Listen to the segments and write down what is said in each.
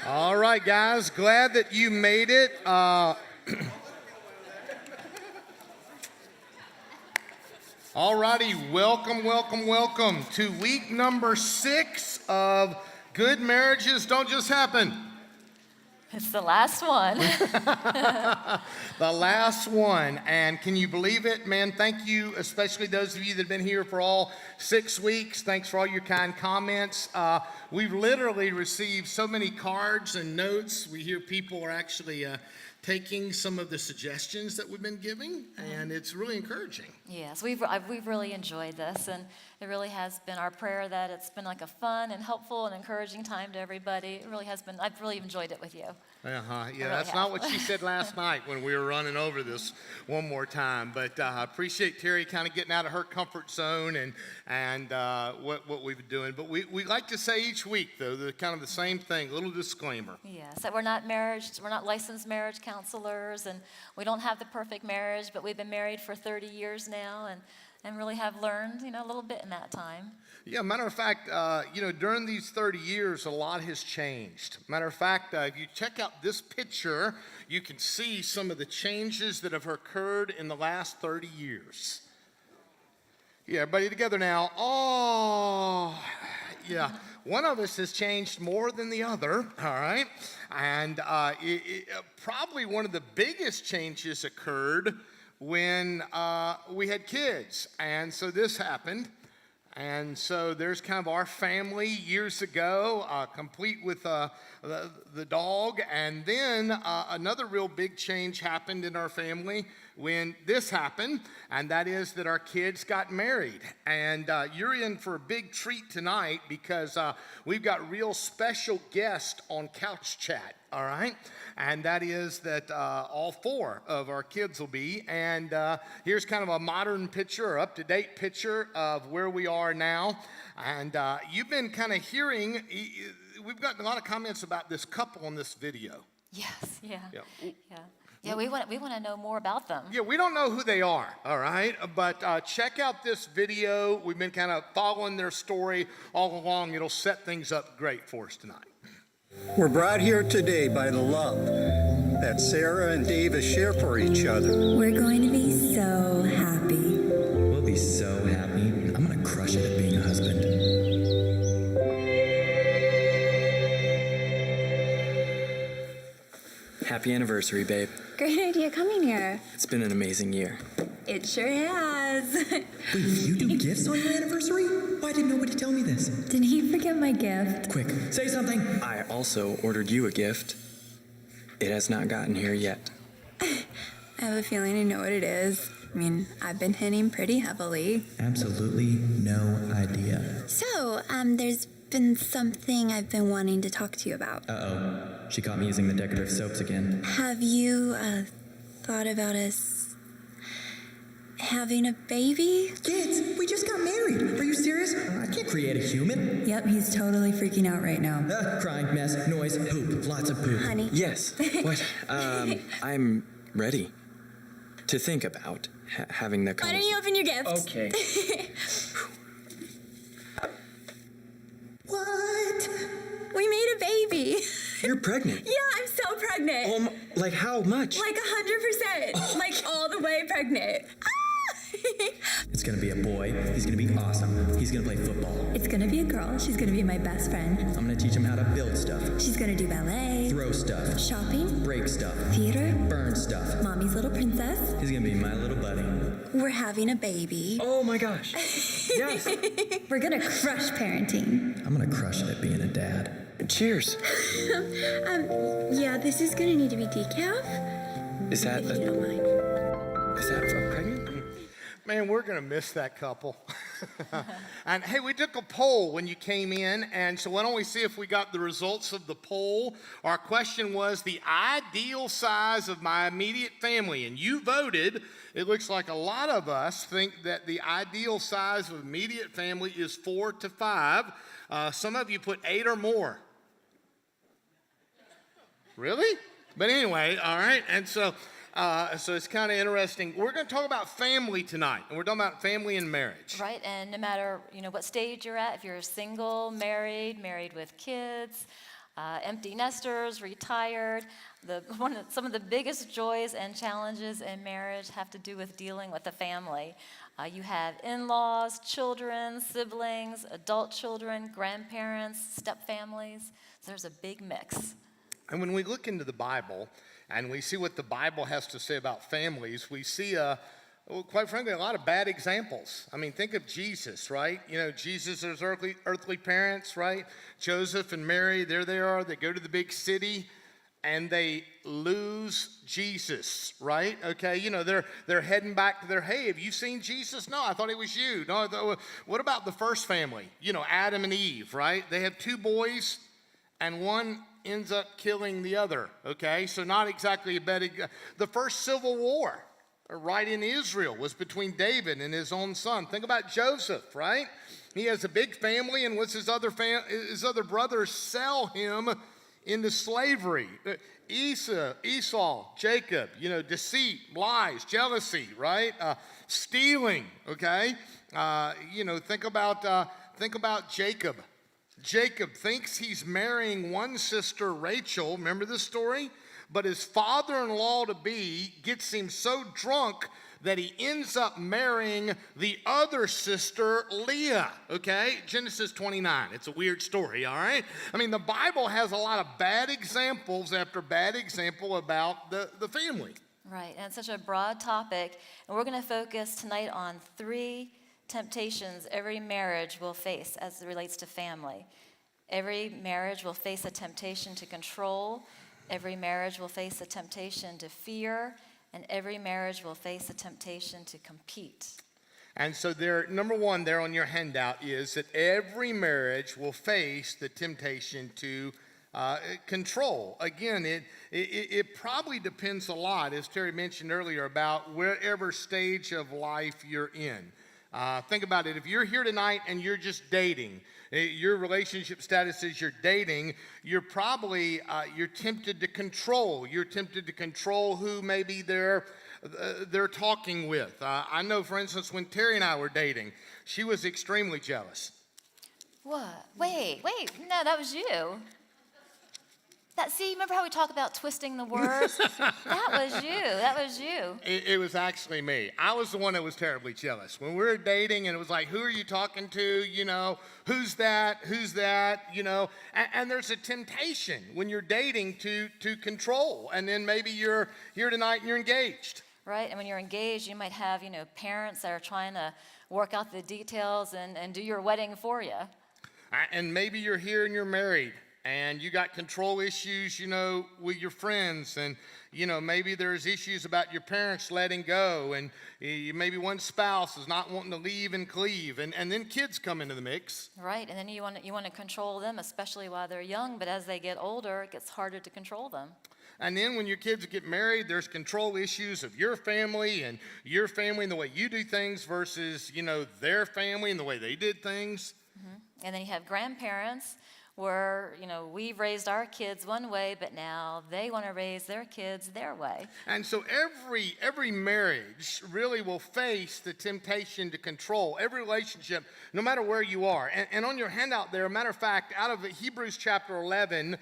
All right, guys, glad that you made it. All righty, welcome to week number 6 of Good Marriages Don't Just Happen. It's the last one. The last one, and can you believe it, man? Thank you, especially those of you that have been here for all 6 weeks. Thanks for all your kind comments. We've literally received so many cards and notes. We hear people are actually taking some of the suggestions that we've been giving, and it's really encouraging. Yes, we've really enjoyed this, and it really has been our prayer that it's been like a fun and helpful and encouraging time to everybody. It really has been. I've really enjoyed it with you. Yeah, really that's not what she said last night when we were running over this one more time. But I appreciate Terry kind of getting out of her comfort zone and what we've been doing. But we like to say each week, though, the kind of the same thing, a little disclaimer. Yes, that we're not licensed marriage counselors, and we don't have the perfect marriage, but we've been married for 30 years now, and really have learned, a little bit in that time. Yeah, matter of fact, during these 30 years, a lot has changed. Matter of fact, if you check out this picture, you can see some of the changes that have occurred in the last 30 years. Yeah, everybody together now. Oh, yeah. One of us has changed more than the other, all right? And probably one of the biggest changes occurred when we had kids. And so this happened. And so there's kind of our family years ago, complete with the dog. And then another real big change happened in our family when this happened, and that is that our kids got married. And you're in for a big treat tonight because we've got real special guest on Couch Chat, all right? And that is that all 4 of our kids will be. And here's kind of a modern picture, or up-to-date picture of where we are now. And you've been kind of hearing, we've gotten a lot of comments about this couple in this video. Yes, yeah. Yeah, we want to know more about them. Yeah, we don't know who they are, all right? But check out this video. We've been kind of following their story all along. It'll set things up great for us tonight. We're brought here today by the love that Sarah and Davis share for each other. We're going to be so happy. We'll be so happy. I'm gonna crush it at being a husband. Happy anniversary, babe. Great idea coming here. It's been an amazing year. It sure has. Wait, you do gifts on your anniversary? Why did nobody tell me this? Did he forget my gift? Quick, say something. I also ordered you a gift. It has not gotten here yet. I have a feeling I know what it is. I mean, I've been hinting pretty heavily. Absolutely no idea. So, there's been something I've been wanting to talk to you about. Uh-oh. She caught me using the decorative soaps again. Have you, thought about us having a baby? Kids, we just got married. Are you serious? I can't create a human. Yep, he's totally freaking out right now. Crying, mess, noise, poop, lots of poop. Honey. Yes. What? I'm ready to think about having the Why don't you open your gift? Okay. What? We made a baby. You're pregnant. Yeah, I'm so pregnant. Like how much? Like 100%. Like all the way pregnant. It's gonna be a boy. He's gonna be awesome. He's gonna play football. It's gonna be a girl. She's gonna be my best friend. I'm gonna teach him how to build stuff, She's gonna do ballet, throw stuff, shopping, break stuff, theater, burn stuff. mommy's little princess. He's gonna be my little buddy. We're having a baby. Oh my gosh. Yes. We're gonna crush parenting. I'm gonna crush it at being a dad. Cheers. Yeah, this is gonna need to be decaf. Is that If you don't mind. pregnant? Man, we're going to miss that couple. And hey, we took a poll when you came in, and so why don't we see if we got the results of the poll. Our question was the ideal size of my immediate family, and you voted. It looks like a lot of us think that the ideal size of immediate family is 4 to 5. Some of you put 8 or more. Really? But anyway, all right, and so it's kind of interesting. We're going to talk about family tonight, and we're talking about family and marriage. Right, and no matter what stage you're at, if you're single, married with kids, empty nesters, retired. Some of the biggest joys and challenges in marriage have to do with dealing with the family. You have in-laws, children, siblings, adult children, grandparents, step-families. So there's a big mix. And when we look into the Bible and we see what the Bible has to say about families, we see, well, quite frankly, a lot of bad examples. I mean, think of Jesus, right? You know, Jesus' earthly parents, right? Joseph and Mary, there they are. They go to the big city and they lose Jesus, right? Okay, you know, they're heading back to hey, have you seen Jesus? No, I thought it was you. No, what about the first family? You know, Adam and Eve, right? They have 2 boys and one ends up killing the other, okay? So not exactly a bad, the first civil war, right, in Israel was between David and his own son. Think about Joseph, right? He has a big family, and what's his other brothers sell him into slavery. Esau, Jacob, you know, deceit, lies, jealousy, right? Stealing, okay? You know, think about Jacob. Jacob thinks he's marrying one sister, Rachel. Remember this story? But his father-in-law-to-be gets him so drunk that he ends up marrying the other sister, Leah, okay? Genesis 29. It's a weird story, all right? I mean, the Bible has a lot of bad examples after bad example about the family. Right, and it's such a broad topic, and we're going to focus tonight on 3 temptations every marriage will face as it relates to family. Every marriage will face a temptation to control. Every marriage will face a temptation to fear. And every marriage will face a temptation to compete. And so number 1 there on your handout is that every marriage will face the temptation to control. Again, it probably depends a lot, as Terry mentioned earlier, about wherever stage of life you're in. Think about it. If you're here tonight and you're just dating, your relationship status is you're dating, you're probably, you're tempted to control. You're tempted to control who maybe they're talking with. I know, for instance, when Terry and I were dating, she was extremely jealous. What? Wait, no, that was you. Remember how we talk about twisting the words? That was you. It was actually me. I was the one that was terribly jealous. When we were dating and it was like, who are you talking to? You know, who's that? You know, and there's a temptation when you're dating to control. And then maybe you're here tonight and you're engaged. Right, and when you're engaged, you might have, you know, parents that are trying to work out the details and do your wedding for you. And maybe you're here and you're married. And you got control issues, you know, with your friends. And, you know, maybe there's issues about your parents letting go. And maybe one spouse is not wanting to leave and cleave. And then kids come into the mix. Right, and then you want to control them, especially while they're young. But as they get older, it gets harder to control them. And then when your kids get married, there's control issues of your family and the way you do things versus, you know, their family and the way they did things. Mm-hmm. And then you have grandparents where, you know, we've raised our kids one way, but now they want to raise their kids their way. And so every marriage really will face the temptation to control. Every relationship, no matter where you are. And on your handout there, a matter of fact, out of Hebrews chapter 11,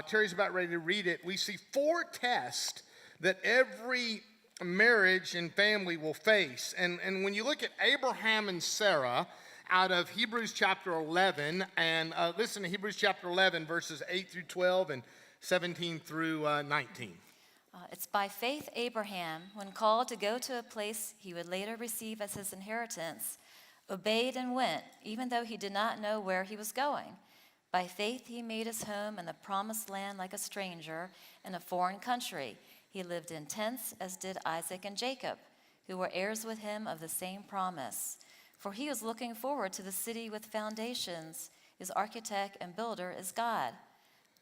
Terry's about ready to read it, we see 4 tests that every marriage and family will face. And when you look at Abraham and Sarah, out of Hebrews chapter 11, and listen to Hebrews chapter 11, verses 8 through 12 and 17 through 19. It's by faith Abraham, when called to go to a place he would later receive as his inheritance, obeyed and went, even though he did not know where he was going. By faith he made his home in the promised land like a stranger in a foreign country. He lived in tents, as did Isaac and Jacob, who were heirs with him of the same promise. For he was looking forward to the city with foundations, whose architect and builder is God.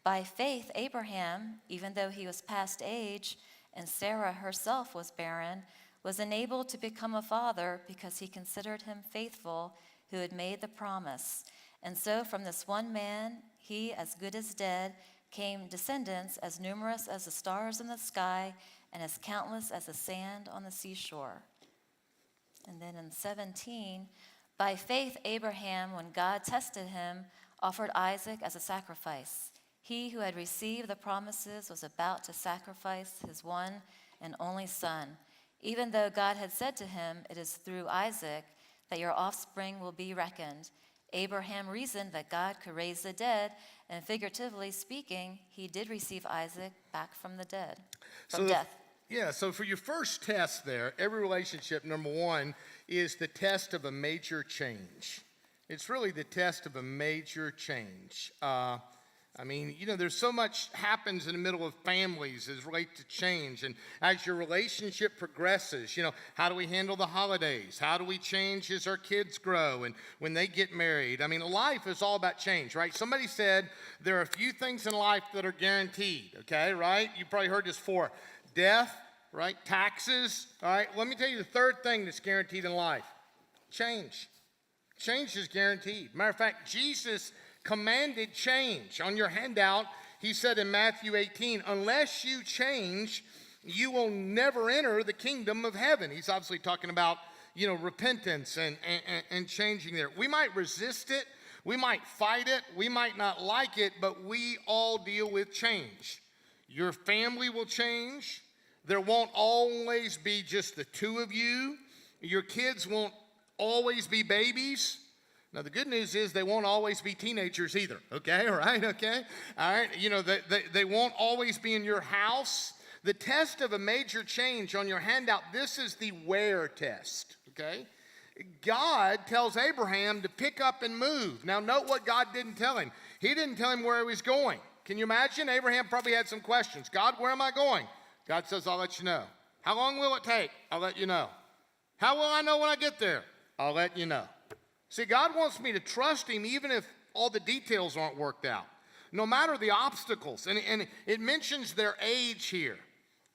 By faith, Abraham, even though he was past age and Sarah herself was barren, was enabled to become a father because he considered him faithful who had made the promise. And so from this one man, he, as good as dead, came descendants as numerous as the stars in the sky and as countless as the sand on the seashore. And then in 17, by faith Abraham, when God tested him, offered Isaac as a sacrifice. He who had received the promises was about to sacrifice his one and only son, even though God had said to him, "It is through Isaac that your offspring will be reckoned." Abraham reasoned that God could raise the dead, and figuratively speaking, he did receive Isaac back from the dead, from death. So for your first test there, every relationship, number one, is the test of a major change. It's really the test of a major change. There's so much happens in the middle of families as relates to change. And as your relationship progresses, how do we handle the holidays? How do we change as our kids grow and when they get married? Life is all about change, right? Somebody said there are a few things in life that are guaranteed, okay, right? You probably heard this before. Death, right? Taxes, all right? Let me tell you the third thing that's guaranteed in life. Change. Change is guaranteed. Matter of fact, Jesus commanded change. On your handout, he said in Matthew 18, unless you change, you will never enter the kingdom of heaven. He's obviously talking about, repentance and changing there. We might resist it. We might fight it. We might not like it, but we all deal with change. Your family will change. There won't always be just the two of you. Your kids won't always be babies. Now, the good news is they won't always be teenagers either, okay, all right, okay? All right, they won't always be in your house. The test of a major change on your handout, this is the where test, okay? God tells Abraham to pick up and move. Now, note what God didn't tell him. He didn't tell him where he was going. Can you imagine? Abraham probably had some questions. God, where am I going? God says, I'll let you know. How long will it take? I'll let you know. How will I know when I get there? I'll let you know. See, God wants me to trust him even if all the details aren't worked out, no matter the obstacles. And it mentions their age here,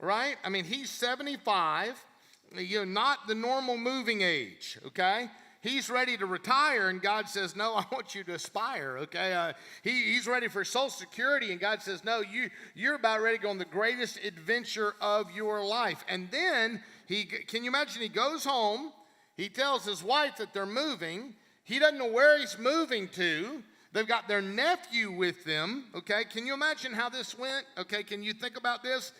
right? He's 75, not the normal moving age, okay? He's ready to retire, and God says, no, I want you to aspire, okay? He's ready for Social Security, and God says, no, you're about ready to go on the greatest adventure of your life. And then, can you imagine, he goes home, he tells his wife that they're moving. He doesn't know where he's moving to. They've got their nephew with them, okay? Can you imagine how this went? Okay, can you think about this?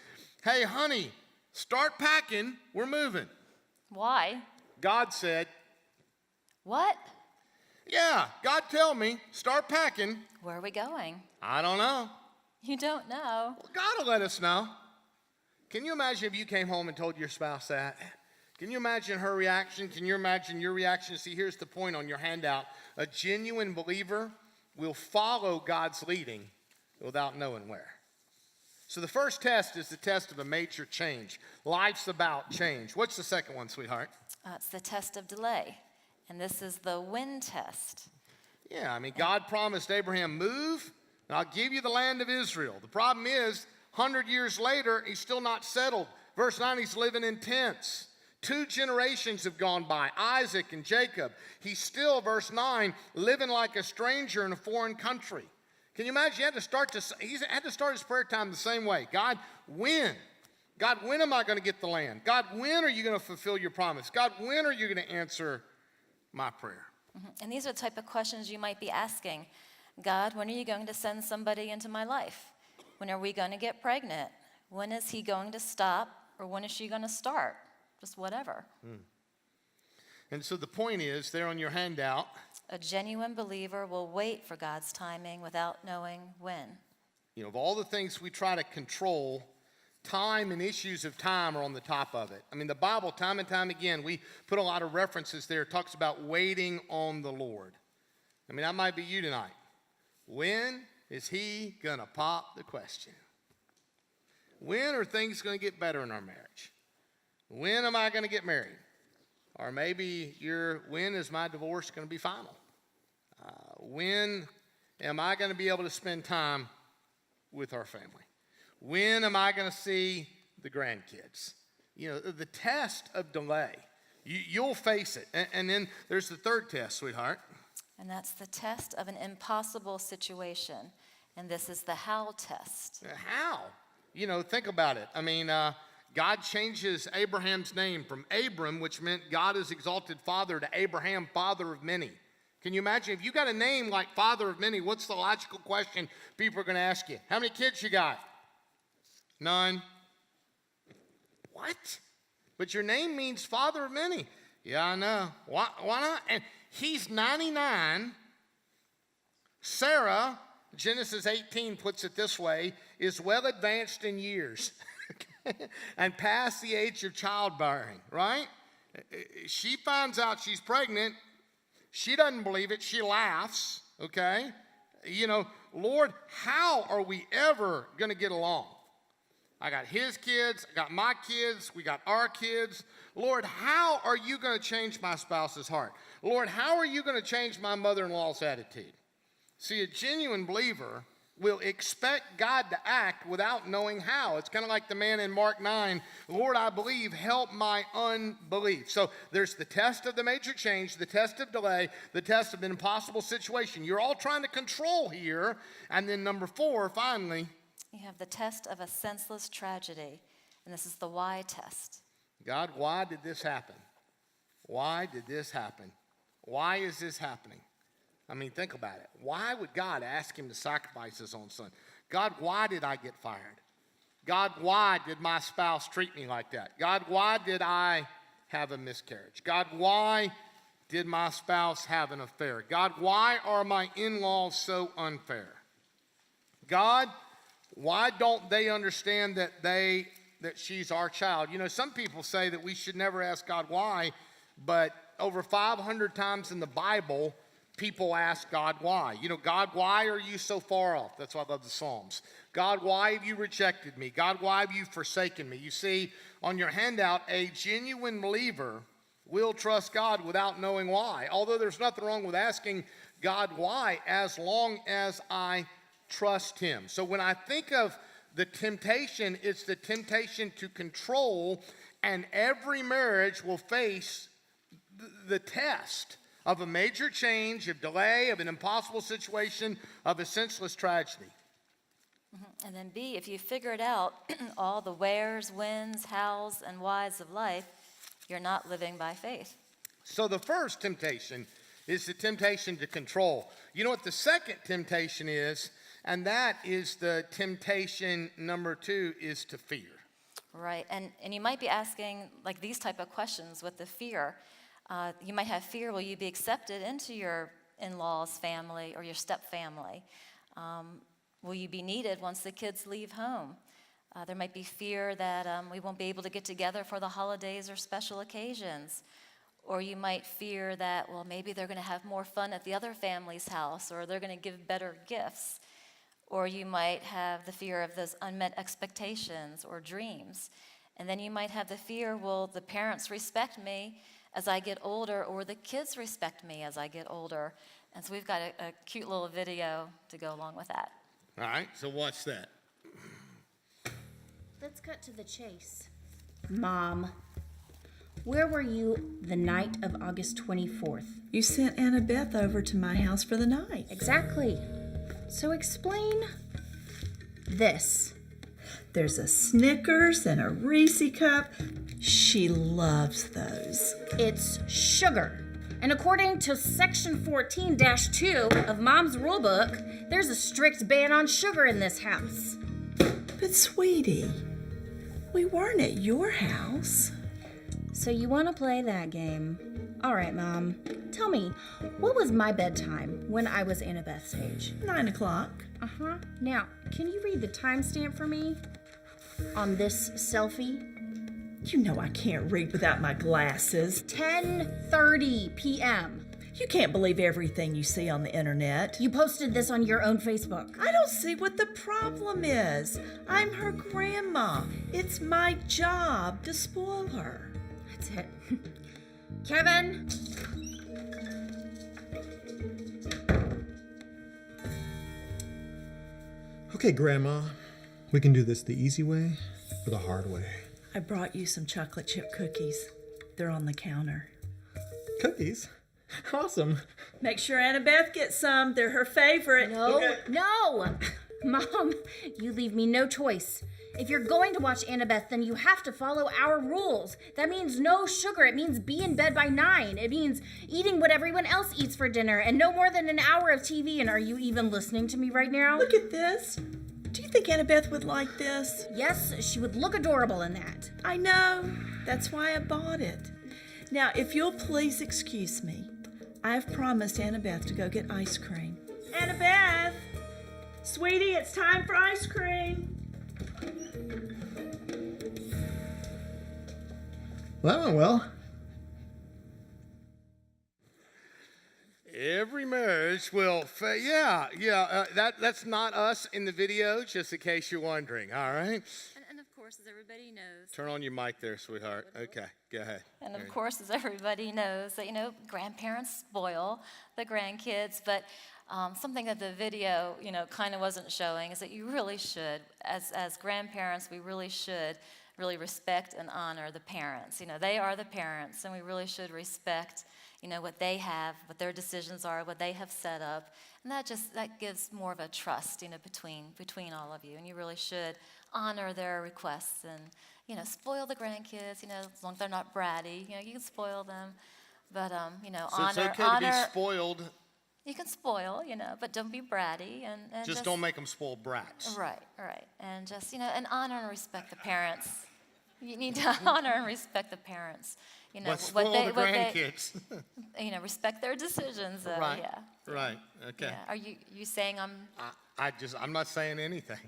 Hey, honey, start packing. We're moving. Why? God said. What? Yeah, God tell me, start packing. Where are we going? I don't know. You don't know. Well, God will let us know. Can you imagine if you came home and told your spouse that? Can you imagine her reaction? Can you imagine your reaction? See, here's the point on your handout. A genuine believer will follow God's leading without knowing where. So the first test is the test of a major change. Life's about change. What's the second one, sweetheart? It's the test of delay, and this is the when test. Yeah, God promised Abraham, move, and I'll give you the land of Israel. The problem is, 100 years later, he's still not settled. Verse 9, he's living in tents. 2 generations have gone by, Isaac and Jacob. He's still, verse 9, living like a stranger in a foreign country. Can you imagine? He had to start his prayer time the same way. God, when? God, when am I going to get the land? God, when are you going to fulfill your promise? God, when are you going to answer my prayer? And these are the type of questions you might be asking. God, when are you going to send somebody into my life? When are we going to get pregnant? When is he going to stop, or when is she going to start? Just whatever. And so the point is, there on your handout, a genuine believer will wait for God's timing without knowing when. Of all the things we try to control, time and issues of time are on the top of it. The Bible, time and time again, we put a lot of references there. It talks about waiting on the Lord. That might be you tonight. When is he going to pop the question? When are things going to get better in our marriage? When am I going to get married? Or maybe when is my divorce going to be final? When am I going to be able to spend time with our family? When am I going to see the grandkids? The test of delay. You'll face it. And then there's the third test, sweetheart. And that's the test of an impossible situation. And this is the how test. How? Think about it. God changes Abraham's name from Abram, which meant God is exalted father, to Abraham, father of many. Can you imagine if you got a name like Father of Many, what's the logical question people are going to ask you? How many kids you got? None. What? But your name means Father of Many. Yeah, I know. Why not? And he's 99. Sarah, Genesis 18 puts it this way, is well advanced in years and past the age of childbearing, right? She finds out she's pregnant. She doesn't believe it. She laughs, okay? You know, Lord, how are we ever going to get along? I got his kids, I got my kids, we got our kids. Lord, how are you going to change my spouse's heart? Lord, how are you going to change my mother-in-law's attitude? See, a genuine believer will expect God to act without knowing how. It's kind of like the man in Mark 9, Lord, I believe, help my unbelief. So there's the test of the major change, the test of delay, the test of an impossible situation. You're all trying to control here. And then number 4, finally, You have the test of a senseless tragedy, and this is the why test. God, why did this happen? Why did this happen? Why is this happening? I mean, think about it. Why would God ask him to sacrifice his own son? God, why did I get fired? God, why did my spouse treat me like that? God, why did I have a miscarriage? God, why did my spouse have an affair? God, why are my in-laws so unfair? God, why don't they understand that she's our child? You know, some people say that we should never ask God why, but over 500 times in the Bible, people ask God why. You know, God, why are you so far off? That's why I love the Psalms. God, why have you rejected me? God, why have you forsaken me? You see, on your handout, a genuine believer will trust God without knowing why. Although there's nothing wrong with asking God why, as long as I trust him. So when I think of the temptation, it's the temptation to control, and every marriage will face the test of a major change, of delay, of an impossible situation, of a senseless tragedy. And then B, if you figured out all the wheres, whens, hows, and whys of life, you're not living by faith. So the first temptation is the temptation to control. You know what the second temptation is? And that is the temptation number 2 is to fear. Right, and you might be asking like these type of questions with the fear. You might have fear, will you be accepted into your in-laws family or your step family? Will you be needed once the kids leave home? There might be fear that we won't be able to get together for the holidays or special occasions. Or you might fear that, well, maybe they're going to have more fun at the other family's house, or they're going to give better gifts. Or you might have the fear of those unmet expectations or dreams. And then you might have the fear, will the parents respect me as I get older, or the kids respect me as I get older? And so we've got a cute little video to go along with that. All right, so what's that? Let's cut to the chase. Mom, where were you the night of August 24th? You sent Annabeth over to my house for the night. Exactly. So explain this. There's a Snickers and a Reese cup. She loves those. It's sugar. And according to section 14-2 of Mom's rulebook, there's a strict ban on sugar in this house. But sweetie, we weren't at your house. So you want to play that game? All right, Mom. Tell me, what was my bedtime when I was Annabeth's age? 9 o'clock. Uh-huh. Now, can you read the timestamp for me on this selfie? You know I can't read without my glasses. 10:30 p.m. You can't believe everything you see on the internet. You posted this on your own Facebook. I don't see what the problem is. I'm her grandma. It's my job to spoil her. That's it. Kevin! Okay, Grandma, we can do this the easy way or the hard way. I brought you some chocolate chip cookies. They're on the counter. Cookies? Awesome. Make sure Annabeth gets some. They're her favorite. No, no! Mom, you leave me no choice. If you're going to watch Annabeth, then you have to follow our rules. That means no sugar. It means be in bed by 9. It means eating what everyone else eats for dinner and no more than an hour of TV. And are you even listening to me right now? Look at this. Do you think Annabeth would like this? Yes, she would look adorable in that. I know. That's why I bought it. Now, if you'll please excuse me, I have promised Annabeth to go get ice cream. Annabeth! Sweetie, it's time for ice cream. Well, that went well. Every marriage will that's not us in the video, just in case you're wondering, all right? And of course, as everybody knows, Turn on your mic there, sweetheart. Okay, go ahead. And of course, as everybody knows, that, grandparents spoil the grandkids, but something that the video, kind of wasn't showing is that you really should, as grandparents, we really should really respect and honor the parents. They are the parents, and we really should respect, what they have, what their decisions are, what they have set up, and that gives more of a trust, between all of you, and you really should honor their requests and, spoil the grandkids, as long as they're not bratty, you can spoil them, but, So honor, it's okay honor. to be spoiled, You can spoil, but don't be bratty and just don't make them spoiled brats. Right. And just, and honor and respect the parents. You need to honor and respect the parents. But spoil the grandkids. Respect their decisions. Right. Yeah. Right, okay. Yeah. Are you saying I'm not saying anything.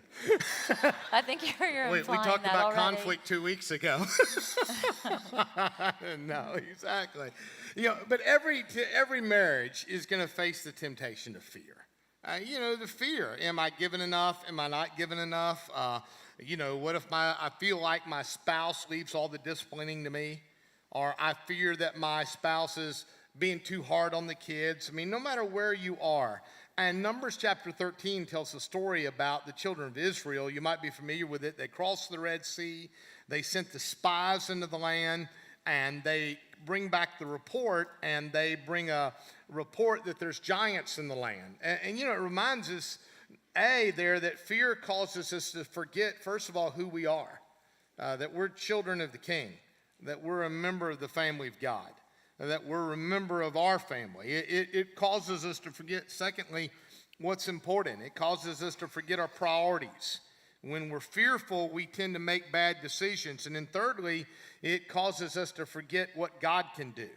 I think you're We implying talked that about already. conflict 2 weeks ago. No, exactly. But every marriage is going to face the temptation of fear. The fear. Am I giving enough? Am I not giving enough? What if I feel like my spouse leaves all the disciplining to me? Or I fear that my spouse is being too hard on the kids. No matter where you are. And Numbers chapter 13 tells a story about the children of Israel. You might be familiar with it. They crossed the Red Sea. They sent the spies into the land, and they bring back the report, and they bring a report that there's giants in the land. And it reminds us, that fear causes us to forget, first of all, who we are, that we're children of the King, that we're a member of the family of God, that we're a member of our family. It causes us to forget, secondly, what's important. It causes us to forget our priorities. When we're fearful, we tend to make bad decisions. And then thirdly, it causes us to forget what God can do.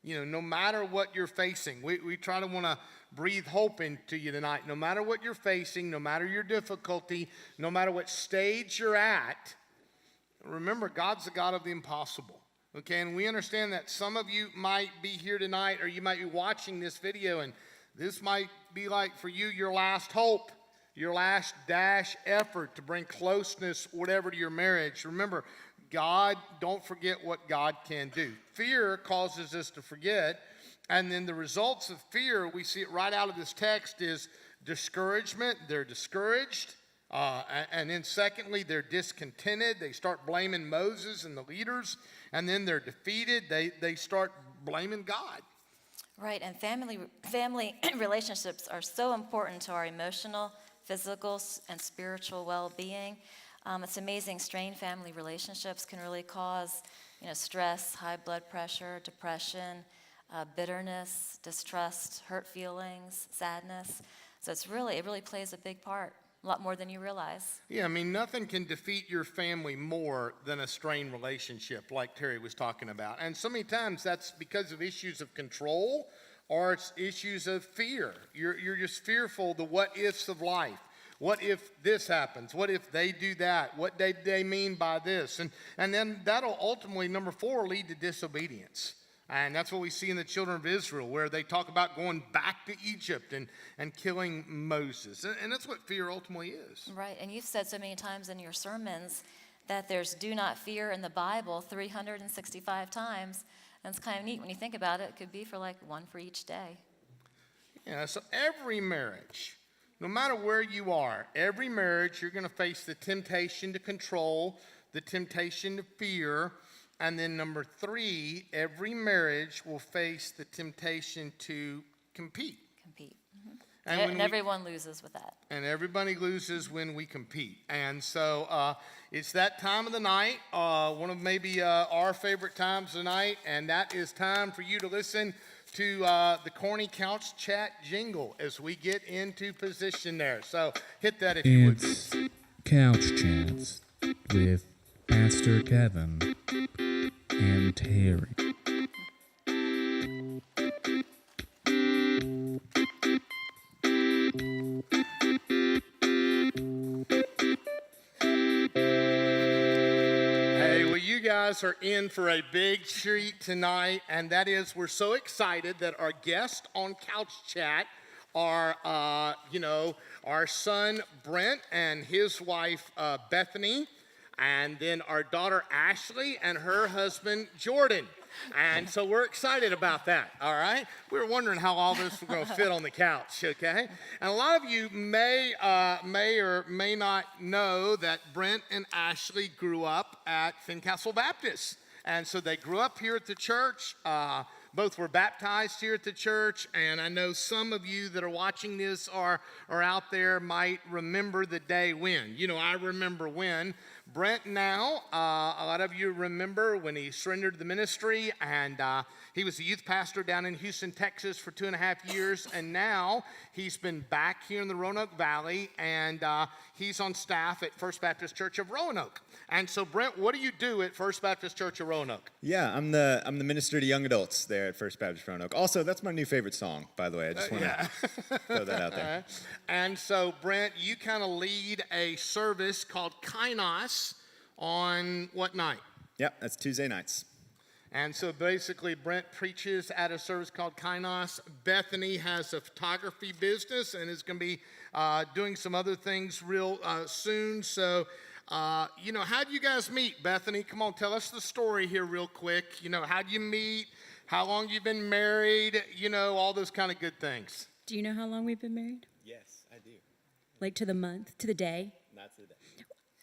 No matter what you're facing, we try to want to breathe hope into you tonight. No matter what you're facing, no matter your difficulty, no matter what stage you're at, remember, God's the God of the impossible. Okay, and we understand that some of you might be here tonight, or you might be watching this video, and this might be like for you your last hope, your last dash effort to bring closeness, whatever, to your marriage. Remember, God, don't forget what God can do. Fear causes us to forget, and then the results of fear, we see it right out of this text, is discouragement. They're discouraged. And then secondly, they're discontented. They start blaming Moses and the leaders. And then they're defeated. They start blaming God. Right, and family relationships are so important to our emotional, physical, and spiritual well-being. It's amazing. Strained family relationships can really cause, stress, high blood pressure, depression, bitterness, distrust, hurt feelings, sadness. So it really plays a big part. A lot more than you realize. Yeah, nothing can defeat your family more than a strained relationship, like Terry was talking about. And so many times that's because of issues of control, or it's issues of fear. You're just fearful the what-ifs of life. What if this happens? What if they do that? What did they mean by this? And then that'll ultimately, number 4, lead to disobedience. And that's what we see in the children of Israel, where they talk about going back to Egypt and killing Moses. And that's what fear ultimately is. Right, and you've said so many times in your sermons that there's do not fear in the Bible 365 times. And it's kind of neat when you think about it. It could be for like one for each day. Yeah, so every marriage, no matter where you are, every marriage, you're going to face the temptation to control, the temptation to fear. And then number 3, every marriage will face the temptation to compete. Compete. And And everyone loses with that. and everybody loses when we compete. And so it's that time of the night, one of maybe our favorite times of the night, and that is time for you to listen to the Corny Couch Chat jingle as we get into position there. So hit that if you would. It's Couch Chats with Pastor Kevin and Terry. Hey, well, you guys are in for a big treat tonight, and that is we're so excited that our guest on Couch Chat are, our son Brent and his wife Bethany, and then our daughter Ashley and her husband Jordan. And so we're excited about that, all right? We were wondering how all this was going to fit on the couch, okay? And a lot of you may or may not know that Brent and Ashley grew up at Fincastle Baptist. And so they grew up here at the church. Both were baptized here at the church, and I know some of you that are watching this are out there might remember the day when. You know, I remember when. Brent now, a lot of you remember when he surrendered the ministry, and he was a youth pastor down in Houston, Texas for 2.5 years, and now he's been back here in the Roanoke Valley, and he's on staff at First Baptist Church of Roanoke. And so, Brent, what do you do at First Baptist Church of Roanoke? Yeah, I'm the minister to young adults there at First Baptist Roanoke. Also, that's my new favorite song, by the way. I just want to throw that out there. And so, Brent, you kind of lead a service called Kainos on what night? Yep, that's Tuesday nights. And so basically, Brent preaches at a service called Kainos. Bethany has a photography business and is going to be doing some other things real soon. So, how do you guys meet, Bethany? Come on, tell us the story here real quick. How do you meet? How long you been married? All those kind of good things. Do you know how long we've been married? Yes, I do. Like to the month, to the day? Not to the day.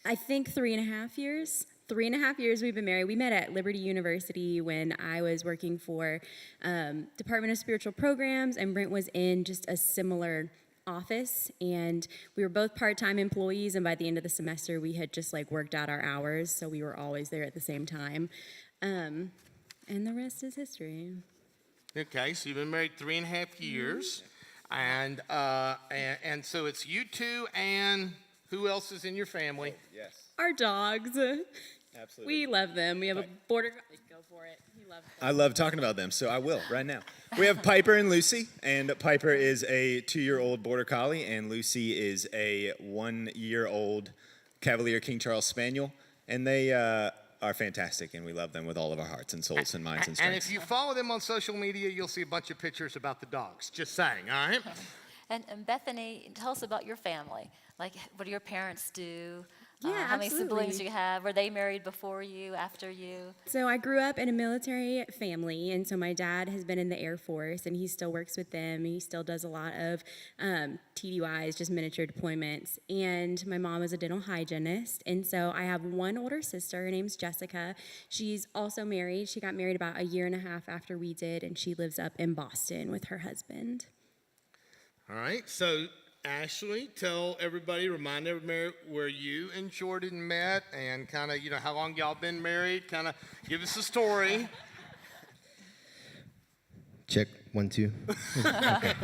I think 3.5 years. 3.5 years we've been married. We met at Liberty University when I was working for Department of Spiritual Programs, and Brent was in just a similar office, and we were both part-time employees, and by the end of the semester we had just worked out our hours, so we were always there at the same time. And the rest is history. Okay, so you've been married 3.5 years, and so it's you two, and who else is in your family? Yes, Our dogs. absolutely. We love them. We have a border. Go for it. He loves them. I love talking about them, so I will right now. We have Piper and Lucy, and Piper is a 2-year-old border collie, and Lucy is a 1-year-old Cavalier King Charles Spaniel, and they are fantastic, and we love them with all of our hearts and souls and minds and And strengths. if you follow them on social media, you'll see a bunch of pictures about the dogs. Just saying, all right? And Bethany, tell us about your family. Like, what do your parents do? Yeah, how many siblings absolutely. do you have? Were they married before you, after you? So I grew up in a military family, and so my dad has been in the Air Force, and he still works with them. He still does a lot of TDYs, just miniature deployments. And my mom is a dental hygienist, and so I have one older sister. Her name's Jessica. She's also married. She got married about 1.5 years after we did, and she lives up in Boston with her husband. All right, so Ashley, tell everybody, remind everybody where you and Jordan met and kind of, how long y'all been married. Kind of give us a story. Check, 1, 2. Okay.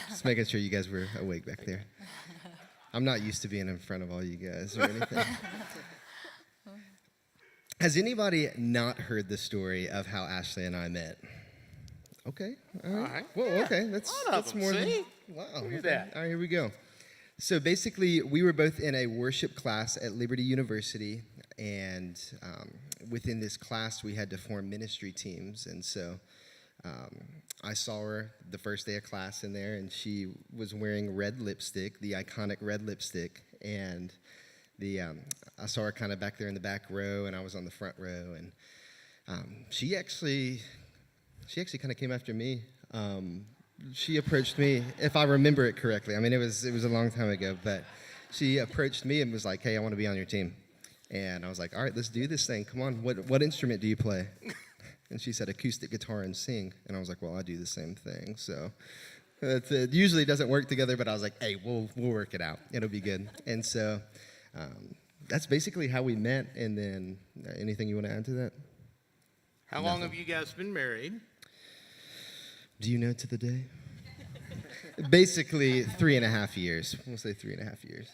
Just making sure you guys were awake back there. I'm not used to being in front of all you guys or anything. Has anybody not heard the story of how Ashley and I met? Okay, all right. Well, okay, that's more than... Wow, Look at that. All right, here we go. So basically, we were both in a worship class at Liberty University, and within this class, we had to form ministry teams. And so I saw her the first day of class in there, and she was wearing red lipstick, the iconic red lipstick. And I saw her kind of back there in the back row, and I was on the front row. And she actually kind of came after me. She approached me, if I remember it correctly. I mean, it was a long time ago, but she approached me and was like, "Hey, I want to be on your team." And I was like, "All right, let's do this thing. Come on. What instrument do you play?" And she said, "Acoustic guitar and sing." And I was like, "Well, I do the same thing." So It usually doesn't work together, but I was like, hey, we'll work it out. It'll be good. And so that's basically how we met. And then anything you want to add to that? How long have you guys been married? Do you know to the day? Basically 3.5 years. We'll say 3.5 years.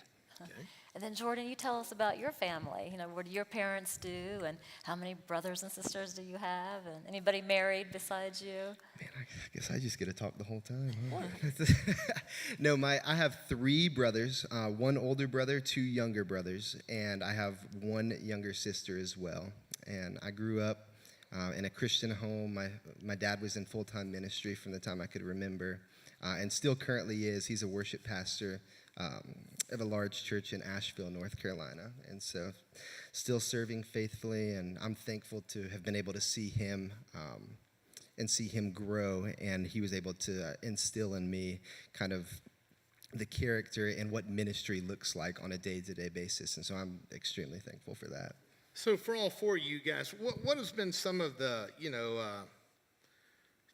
And then Jordan, you tell us about your family. You know, what do your parents do, and how many brothers and sisters do you have, and anybody married besides you? Man, I guess I just get to talk the whole time. Huh? No, I have 3 brothers, 1 older brother, 2 younger brothers, and I have 1 younger sister as well. And I grew up in a Christian home. My dad was in full-time ministry from the time I could remember, and still currently is. He's a worship pastor of a large church in Asheville, North Carolina, and so still serving faithfully, and I'm thankful to have been able to see him and see him grow, and he was able to instill in me kind of the character and what ministry looks like on a day-to-day basis, and so I'm extremely thankful for that. So for all 4 of you guys, what has been some of the,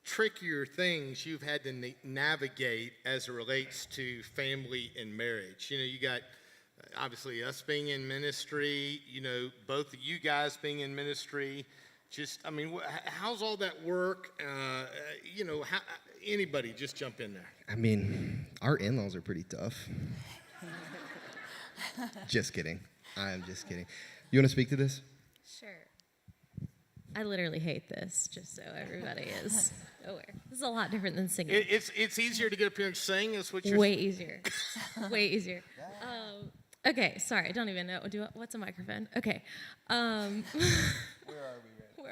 trickier things you've had to navigate as it relates to family and marriage? You got obviously us being in ministry, both of you guys being in ministry. How's all that work? How, anybody just jump in there. I mean, our in-laws are pretty tough. Just kidding. I am just kidding. You want to speak to this? Sure. I literally hate this, just so everybody is aware. This is a lot different than singing. It's easier to get up here and sing, is what you're Way easier. Way easier. Okay, sorry, I don't even know. What's a microphone? Okay. Where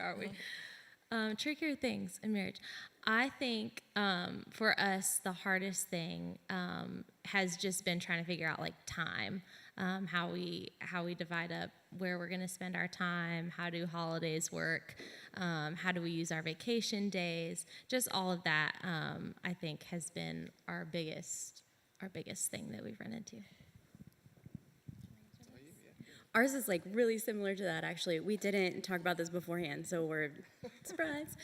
are we? Trickier things in marriage. I think for us, the hardest thing has just been trying to figure out time, how we divide up where we're going to spend our time, how do holidays work, how do we use our vacation days, just all of that. I think has been our biggest thing that we've run into. Ours is really similar to that, actually. We didn't talk about this beforehand, so we're surprised.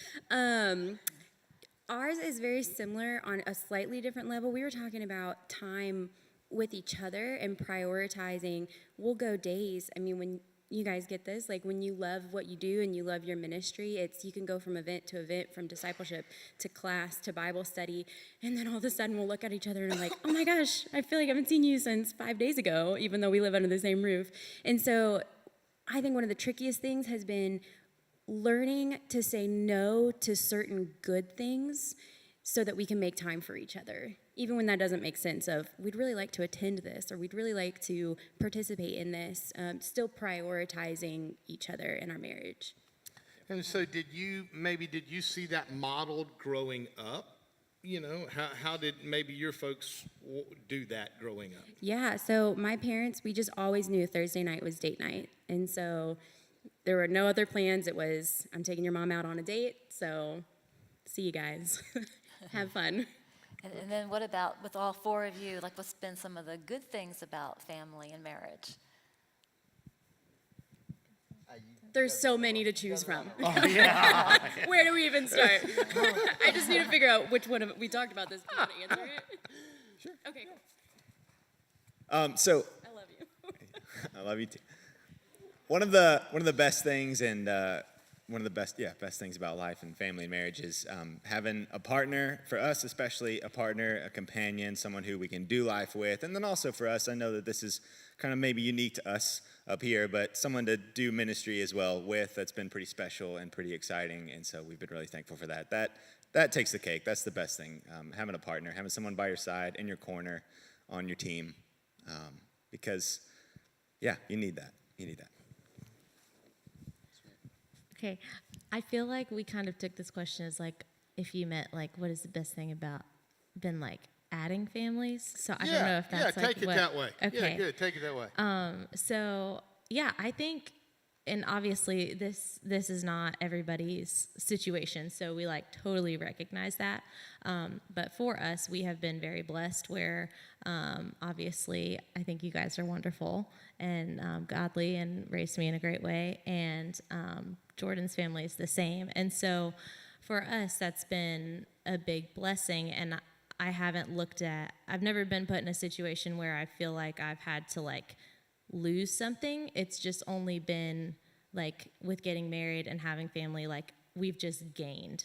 Ours is very similar on a slightly different level. We were talking about time with each other and prioritizing. We'll go days. I mean, when you guys get this, when you love what you do and you love your ministry, you can go from event to event, from discipleship to class to Bible study, and then all of a sudden we'll look at each other and I'm like, oh my gosh, I feel like I haven't seen you since 5 days ago, even though we live under the same roof. And so I think one of the trickiest things has been learning to say no to certain good things so that we can make time for each other, even when that doesn't make sense of, we'd really like to attend this, or we'd really like to participate in this, still prioritizing each other in our marriage. And so did you see that modeled growing up? How did maybe your folks do that growing up? Yeah, so my parents, we just always knew Thursday night was date night. And so there were no other plans. It was, I'm taking your mom out on a date, so see you guys. Have fun. And then what about, with all 4 of you, what's been some of the good things about family and marriage? There's so many to choose from. Oh, yeah. Where do we even start? I just need to figure out which one of we talked about this. Do you want to answer it? Sure. Okay, cool. So I love you. I love you too. One of the best things and one of the best things about life and family and marriage is having a partner, for us especially, a partner, a companion, someone who we can do life with. And then also for us, I know that this is kind of maybe unique to us up here, but someone to do ministry as well with, that's been pretty special and pretty exciting. And so we've been really thankful for that. That takes the cake. That's the best thing, having a partner, having someone by your side, in your corner, on your team. Because, you need that. You need that. Okay, I feel like we kind of took this question as if you meant what is the best thing about adding families? So I don't know if that's take it that way. Okay. Yeah, good. Take it that way. I think, and obviously this is not everybody's situation, so we totally recognize that. But for us, we have been very blessed where obviously I think you guys are wonderful and godly and raised me in a great way, and Jordan's family is the same. And so for us, that's been a big blessing, and I've never been put in a situation where I feel like I've had to like lose something. It's just only been like with getting married and having family, like we've just gained.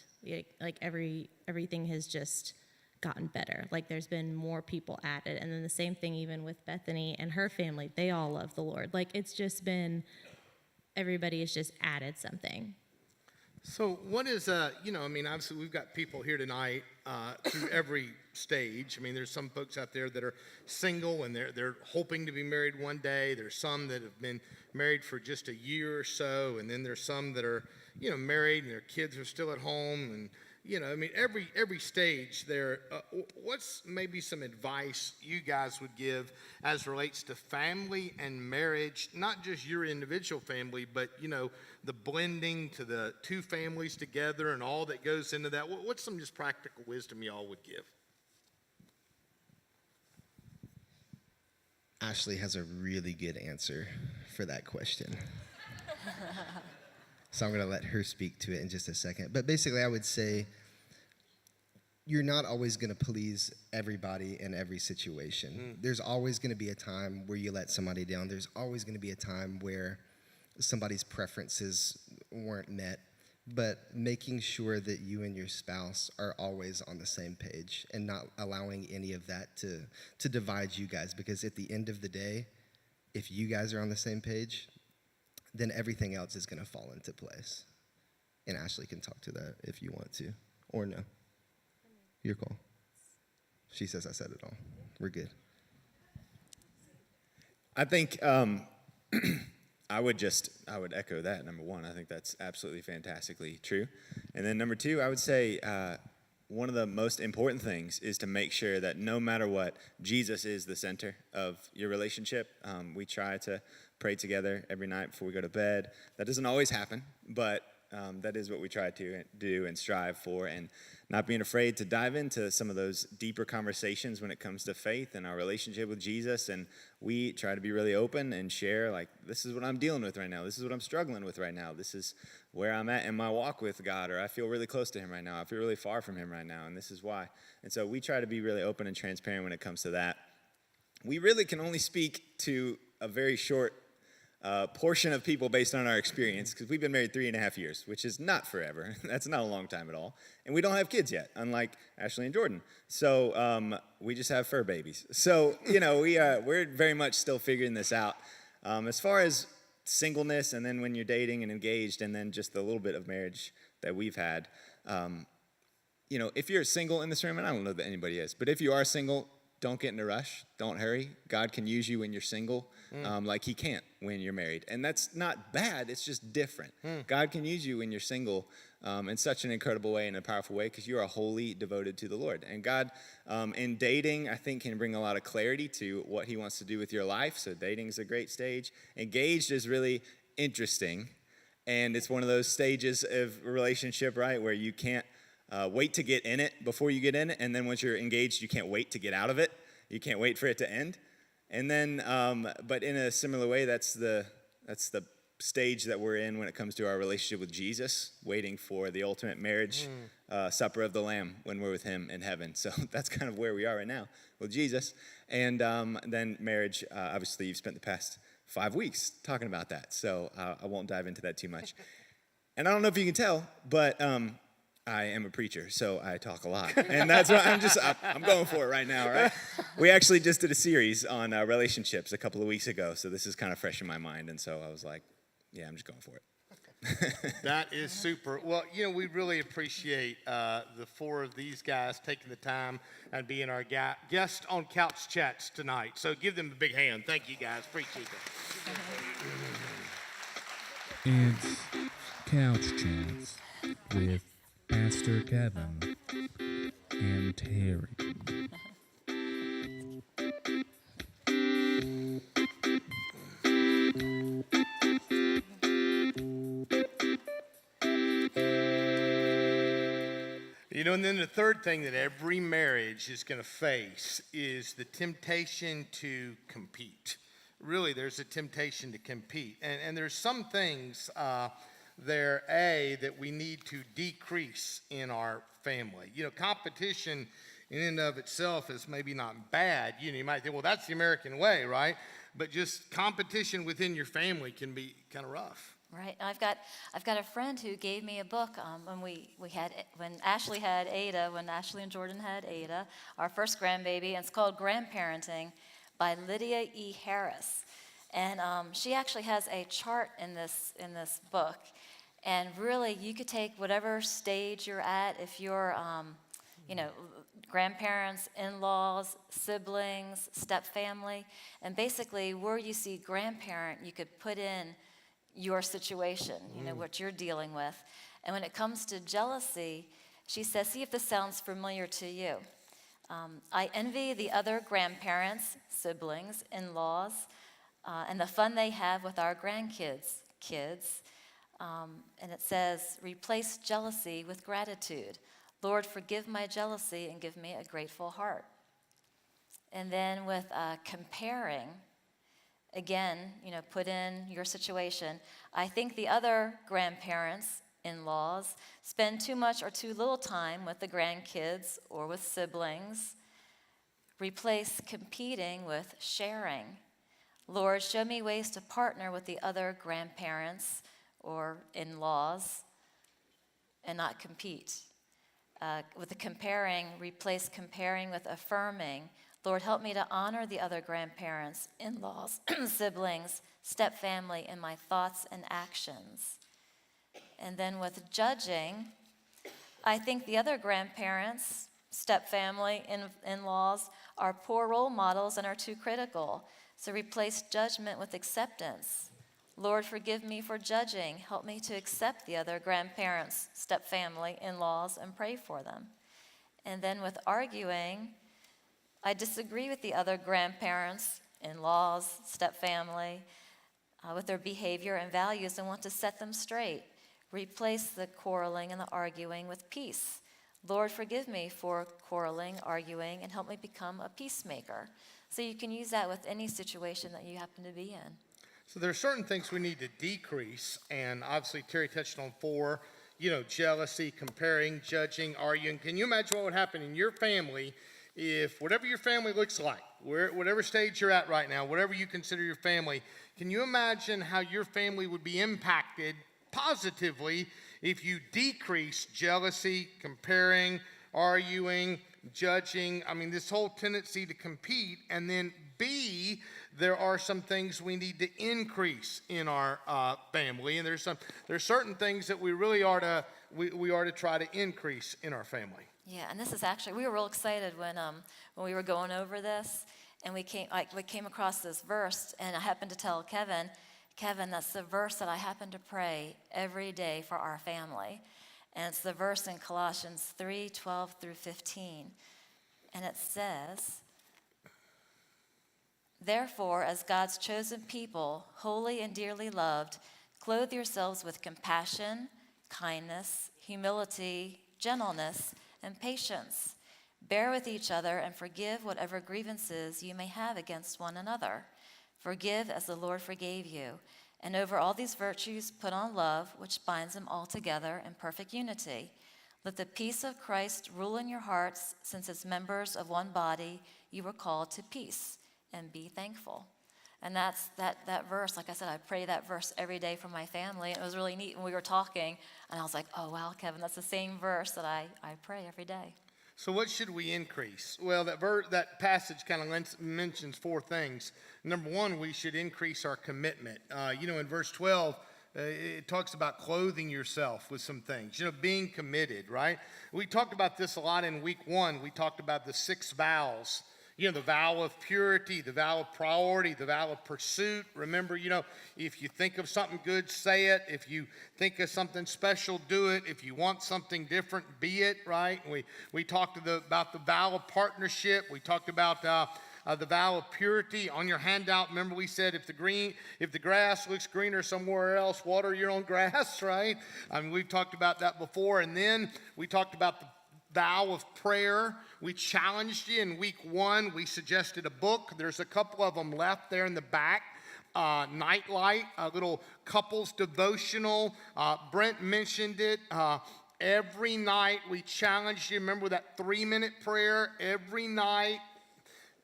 Like everything has just gotten better. Like there's been more people added. And then the same thing even with Bethany and her family. They all love the Lord. Like it's just been, everybody has just added something. So what is, obviously we've got people here tonight through every stage. I mean, there's some folks out there that are single and they're hoping to be married one day. There's some that have been married for just a year or so. And then there's some that are, married and their kids are still at home. And, every stage there, what's maybe some advice you guys would give as relates to family and marriage, not just your individual family, but, the blending to the two families together and all that goes into that? What's some just practical wisdom y'all would give? Ashley has a really good answer for that question. So I'm going to let her speak to it in just a second. But basically, I would say you're not always going to please everybody in every situation. There's always going to be a time where you let somebody down. There's always going to be a time where somebody's preferences weren't met. But making sure that you and your spouse are always on the same page and not allowing any of that to divide you guys. Because at the end of the day, if you guys are on the same page, then everything else is going to fall into place. And Ashley can talk to that if you want to, or no. Your call. She says I said it all. We're good. I think I would echo that. Number one, I think that's absolutely fantastically true. And then number two, I would say one of the most important things is to make sure that no matter what, Jesus is the center of your relationship. We try to pray together every night before we go to bed. That doesn't always happen, but that is what we try to do and strive for, and not being afraid to dive into some of those deeper conversations when it comes to faith and our relationship with Jesus. And we try to be really open and share, like, this is what I'm dealing with right now. This is what I'm struggling with right now. This is where I'm at in my walk with God, or I feel really close to him right now. I feel really far from him right now, and this is why. And so we try to be really open and transparent when it comes to that. We really can only speak to a very short portion of people based on our experience, because we've been married 3.5 years, which is not forever. That's not a long time at all. And we don't have kids yet, unlike Ashley and Jordan. So we just have fur babies. So, we're very much still figuring this out. As far as singleness, and then when you're dating and engaged, and then just the little bit of marriage that we've had, if you're single in this room, and I don't know that anybody is, but if you are single, don't get in a rush. Don't hurry. God can use you when you're single, like he can't when you're married. And that's not bad. It's just different. God can use you when you're single in such an incredible way and a powerful way, because you are wholly devoted to the Lord. And God, in dating, I think can bring a lot of clarity to what he wants to do with your life. So dating is a great stage. Engaged is really interesting. And it's one of those stages of a relationship, right, where you can't wait to get in it before you get in it, and then once you're engaged, you can't wait to get out of it. You can't wait for it to end. And then, but in a similar way, that's the stage that we're in when it comes to our relationship with Jesus, waiting for the ultimate marriage supper of the Lamb when we're with him in heaven. So that's kind of where we are right now with Jesus. And then marriage, obviously you've spent the past 5 weeks talking about that, so I won't dive into that too much. And I don't know if you can tell, but I am a preacher, so I talk a lot. And that's why I'm going for it right now, right? We actually just did a series on relationships a couple of weeks ago, so this is kind of fresh in my mind. And so I was like, yeah, I'm just going for it. That is super. Well, we really appreciate the four of these guys taking the time and being our guest on Couch Chats tonight. So give them a big hand. Thank you, guys. Appreciate that. It's Couch Chats with Pastor Kevin and Terry. And then the third thing that every marriage is going to face is the temptation to compete. Really, there's a temptation to compete. And there's some things that we need to decrease in our family. Competition in and of itself is maybe not bad. You might think, well, that's the American way, right? But just competition within your family can be kind of rough. Right. I've got a friend who gave me a book when Ashley had Ada, when Ashley and Jordan had Ada, our first grandbaby, and it's called Grandparenting by Lydia E. Harris. And she actually has a chart in this book. And really, you could take whatever stage you're at, if you're, grandparents, in-laws, siblings, step-family, and basically where you see grandparent, you could put in your situation, what you're dealing with. And when it comes to jealousy, she says, see if this sounds familiar to you. I envy the other grandparents, siblings, in-laws, and the fun they have with our grandkids, kids. And it says, replace jealousy with gratitude. Lord, forgive my jealousy and give me a grateful heart. And then with comparing, again, put in your situation. I think the other grandparents, in-laws, spend too much or too little time with the grandkids or with siblings. Replace competing with sharing. Lord, show me ways to partner with the other grandparents or in-laws and not compete. With the comparing, replace comparing with affirming. Lord, help me to honor the other grandparents, in-laws, siblings, step-family in my thoughts and actions. And then with judging, I think the other grandparents, step-family, in-laws are poor role models and are too critical. So replace judgment with acceptance. Lord, forgive me for judging. Help me to accept the other grandparents, step-family, in-laws, and pray for them. And then with arguing, I disagree with the other grandparents, in-laws, step-family, with their behavior and values and want to set them straight. Replace the quarreling and the arguing with peace. Lord, forgive me for quarreling, arguing, and help me become a peacemaker. So you can use that with any situation that you happen to be in. So there are certain things we need to decrease, and obviously Terry touched on 4, jealousy, comparing, judging, arguing. Can you imagine what would happen in your family if whatever your family looks like, whatever stage you're at right now, whatever you consider your family, can you imagine how your family would be impacted positively if you decrease jealousy, comparing, arguing, judging? I mean, this whole tendency to compete. And then B, there are some things we need to increase in our family, and there's certain things that we really are to try to increase in our family. Yeah, and this is actually, we were real excited when we were going over this, and we came across this verse, and I happened to tell Kevin, that's the verse that I happen to pray every day for our family. And it's the verse in Colossians 3:12 through 15. And it says, therefore, as God's chosen people, holy and dearly loved, clothe yourselves with compassion, kindness, humility, gentleness, and patience. Bear with each other and forgive whatever grievances you may have against one another. Forgive as the Lord forgave you. And over all these virtues put on love, which binds them all together in perfect unity. Let the peace of Christ rule in your hearts, since as members of one body you were called to peace, and be thankful. And that's that verse. Like I said, I pray that verse every day for my family. It was really neat when we were talking, and I was like, oh, wow, Kevin, that's the same verse that I pray every day. So what should we increase? Well, that passage kind of mentions 4 things. Number 1, we should increase our commitment. In verse 12, it talks about clothing yourself with some things, being committed, right? We talked about this a lot in week 1. We talked about the 6 vows. The vow of purity, the vow of priority, the vow of pursuit. Remember, if you think of something good, say it. If you think of something special, do it. If you want something different, be it, right? We talked about the vow of partnership. We talked about the vow of purity. On your handout, remember we said if the grass looks greener somewhere else, water your own grass, right? I mean, we've talked about that before. And then we talked about the vow of prayer. We challenged you in week 1. We suggested a book. There's a couple of them left there in the back. Nightlight, a little couples devotional. Brent mentioned it. Every night we challenge you. Remember that 3-minute prayer every night.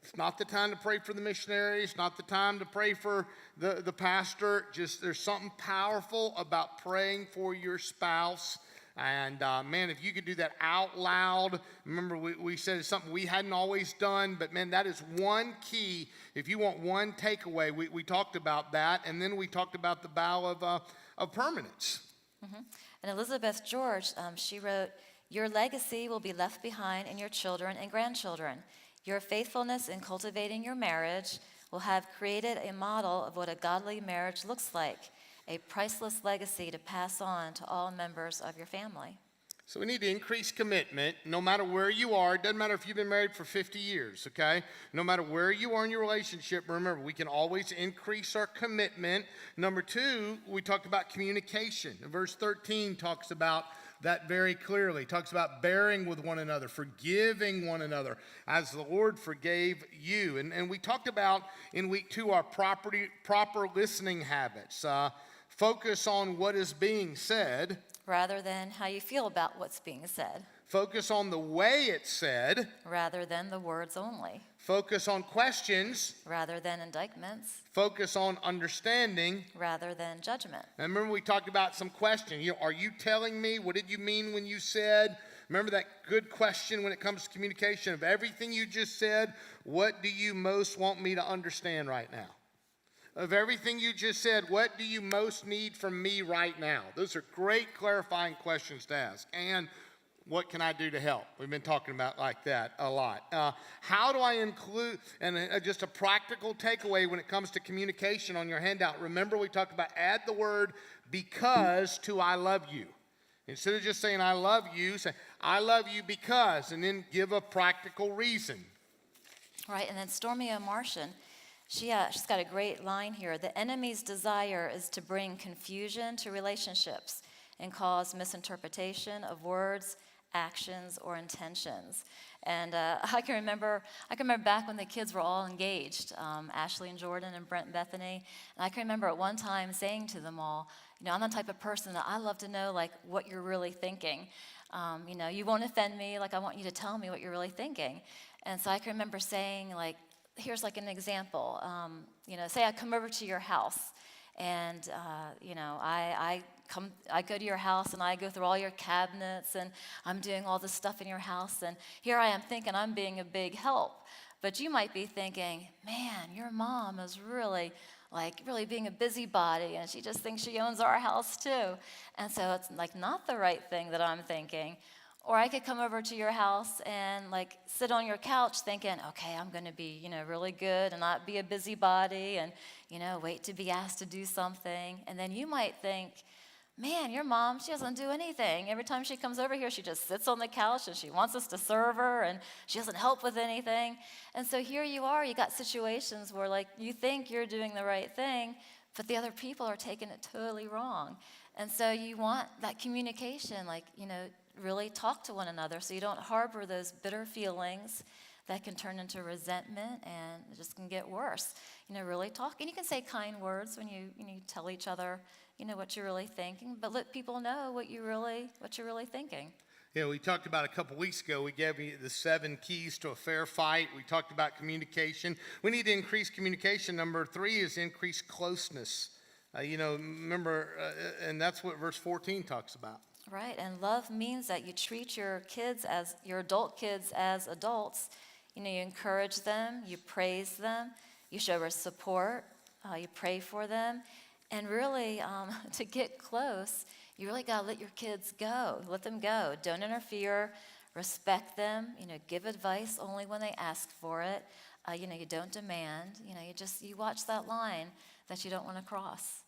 It's not the time to pray for the missionaries, it's not the time to pray for the pastor. Just there's something powerful about praying for your spouse. And man, if you could do that out loud, remember we said it's something we hadn't always done, but man, that is one key. If you want one takeaway, we talked about that, and then we talked about the vow of permanence. Mm-hmm. And Elizabeth George, she wrote, "Your legacy will be left behind in your children and grandchildren. Your faithfulness in cultivating your marriage will have created a model of what a godly marriage looks like, a priceless legacy to pass on to all members of your family." So we need to increase commitment no matter where you are. It doesn't matter if you've been married for 50 years, okay? No matter where you are in your relationship, remember, we can always increase our commitment. Number 2, we talked about communication. Verse 13 talks about that very clearly. It talks about bearing with one another, forgiving one another as the Lord forgave you. And we talked about in week 2 our proper listening habits. Focus on what is being said rather than how you feel about what's being said. Focus on the way it's said rather than the words only. Focus on questions rather than indictments. Focus on understanding rather than judgment. And remember we talked about some questions. Are you telling me? What did you mean when you said? Remember that good question when it comes to communication of everything you just said, what do you most want me to understand right now? Of everything you just said, what do you most need from me right now? Those are great clarifying questions to ask. And what can I do to help? We've been talking about like that a lot. How do I include, and just a practical takeaway when it comes to communication on your handout. Remember we talked about add the word because to I love you. Instead of just saying I love you, say I love you because, and then give a practical reason. Right, and then Stormia Martian, she's got a great line here. The enemy's desire is to bring confusion to relationships and cause misinterpretation of words, actions, or intentions. And I can remember back when the kids were all engaged, Ashley and Jordan and Brent and Bethany. And I can remember at one time saying to them all, I'm the type of person that I love to know like what you're really thinking. You won't offend me. Like I want you to tell me what you're really thinking. And so I can remember saying like, here's like an example. Say I come over to your house, and I go to your house and I go through all your cabinets and I'm doing all this stuff in your house, and here I am thinking I'm being a big help. But you might be thinking, man, your mom is really being a busybody, and she just thinks she owns our house too. And so it's like not the right thing that I'm thinking. Or I could come over to your house and like sit on your couch thinking, okay, I'm going to be, really good and not be a busybody and, wait to be asked to do something. And then you might think, man, your mom, she doesn't do anything. Every time she comes over here, she just sits on the couch and she wants us to serve her and she doesn't help with anything. And so here you are, you got situations where like you think you're doing the right thing, but the other people are taking it totally wrong. And so you want that communication, really talk to one another so you don't harbor those bitter feelings that can turn into resentment and it just can get worse. Really talk. And you can say kind words when you tell each other, what you're really thinking, but let people know what you're really thinking. We talked about a couple weeks ago, we gave you the 7 keys to a fair fight. We talked about communication. We need to increase communication. Number 3 is increase closeness. Remember, and that's what verse 14 talks about. Right, and love means that you treat your adult kids as adults. You encourage them, you praise them, you show support, you pray for them. And really, to get close, you really got to let your kids go. Let them go. Don't interfere. Respect them. Give advice only when they ask for it. You don't demand. You watch that line that you don't want to cross.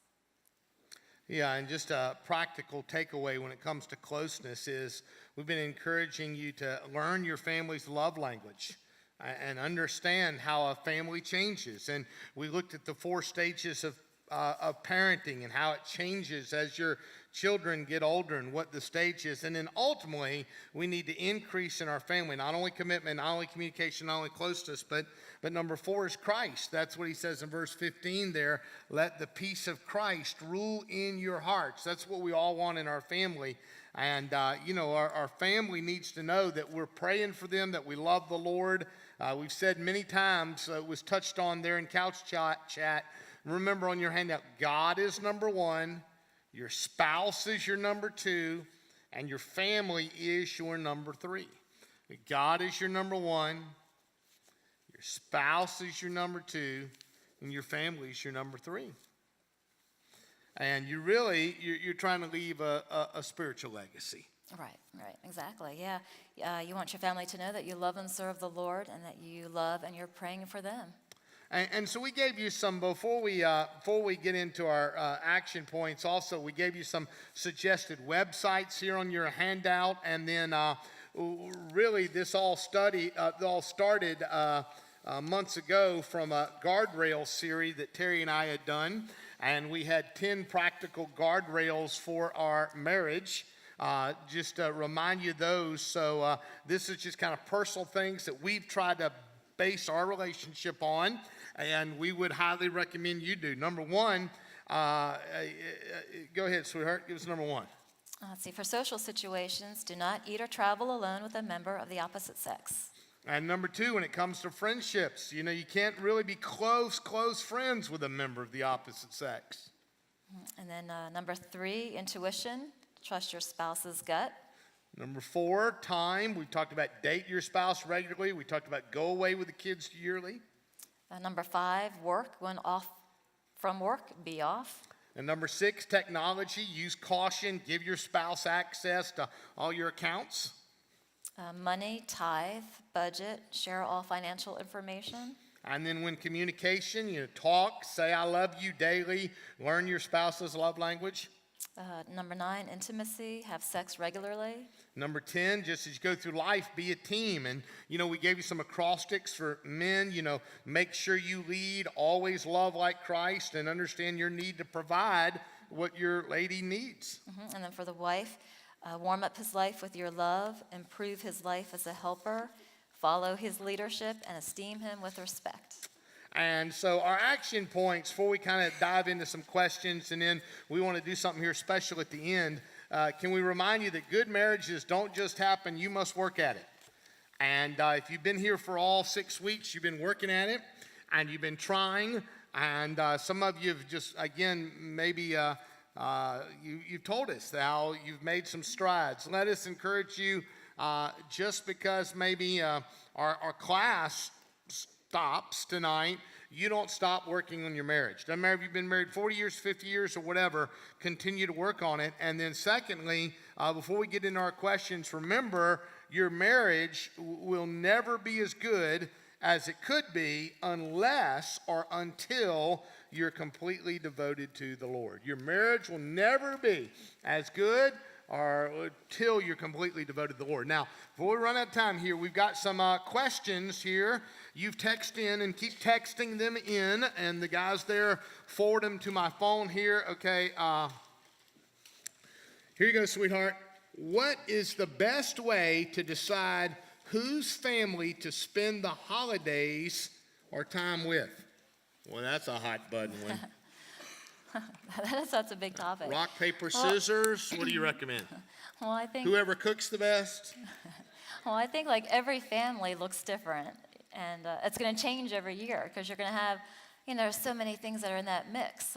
Yeah, and just a practical takeaway when it comes to closeness is we've been encouraging you to learn your family's love language and understand how a family changes. And we looked at the 4 stages of of parenting and how it changes as your children get older and what the stage is. And then ultimately, we need to increase in our family, not only commitment, not only communication, not only closeness, but number 4 is Christ. That's what he says in verse 15 there. Let the peace of Christ rule in your hearts. That's what we all want in our family. And, our family needs to know that we're praying for them, that we love the Lord. We've said many times, it was touched on there in couch chat. Remember on your handout, God is number 1, your spouse is your number 2, and your family is your number 3. God is your number 1, your spouse is your number 2, and your family is your number 3. And you're trying to leave a spiritual legacy. Right, exactly, yeah. You want your family to know that you love and serve the Lord and that you love and you're praying for them. And so we gave you some, before we get into our action points, also we gave you some suggested websites here on your handout. And then really this all started months ago from a guardrail series that Terry and I had done. And we had 10 practical guardrails for our marriage. Just to remind you those. So this is just kind of personal things that we've tried to base our relationship on, and we would highly recommend you do. Number 1, go ahead, sweetheart, give us number 1. Let's see, for social situations, do not eat or travel alone with a member of the opposite sex. And number 2, when it comes to friendships, you can't really be close friends with a member of the opposite sex. And then number 3, intuition, trust your spouse's gut. Number 4, time. We've talked about date your spouse regularly. We talked about go away with the kids yearly. Number 5, work. When off from work, be off. And number 6, technology. Use caution. Give your spouse access to all your accounts. Money, tithe, budget, share all financial information. And then when communication, talk, say I love you daily, learn your spouse's love language. Number 9, intimacy, have sex regularly. Number 10, just as you go through life, be a team. And, we gave you some acrostics for men, make sure you lead, always love like Christ, and understand your need to provide what your lady needs. And then for the wife, warm up his life with your love, improve his life as a helper, follow his leadership, and esteem him with respect. And so our action points, before we kind of dive into some questions, and then we want to do something here special at the end, can we remind you that good marriages don't just happen, you must work at it. And if you've been here for all 6 weeks, you've been working at it, and you've been trying, and some of you have just, again, maybe you've told us how you've made some strides. Let us encourage you, just because maybe our class stops tonight, you don't stop working on your marriage. Doesn't matter if you've been married 40 years, 50 years, or whatever, continue to work on it. And then secondly, before we get into our questions, remember your marriage will never be as good as it could be unless or until you're completely devoted to the Lord. Your marriage will never be as good or until you're completely devoted to the Lord. Now, before we run out of time here, we've got some questions here. You've texted in and keep texting them in, and the guys there forward them to my phone here. Okay, here you go, sweetheart. What is the best way to decide whose family to spend the holidays or time with? Well, that's a hot button one. That's a big topic. Rock, paper, scissors. What do you recommend? Well, I think whoever cooks the best. Well, I think like every family looks different, and it's going to change every year because you're going to have, there's so many things that are in that mix.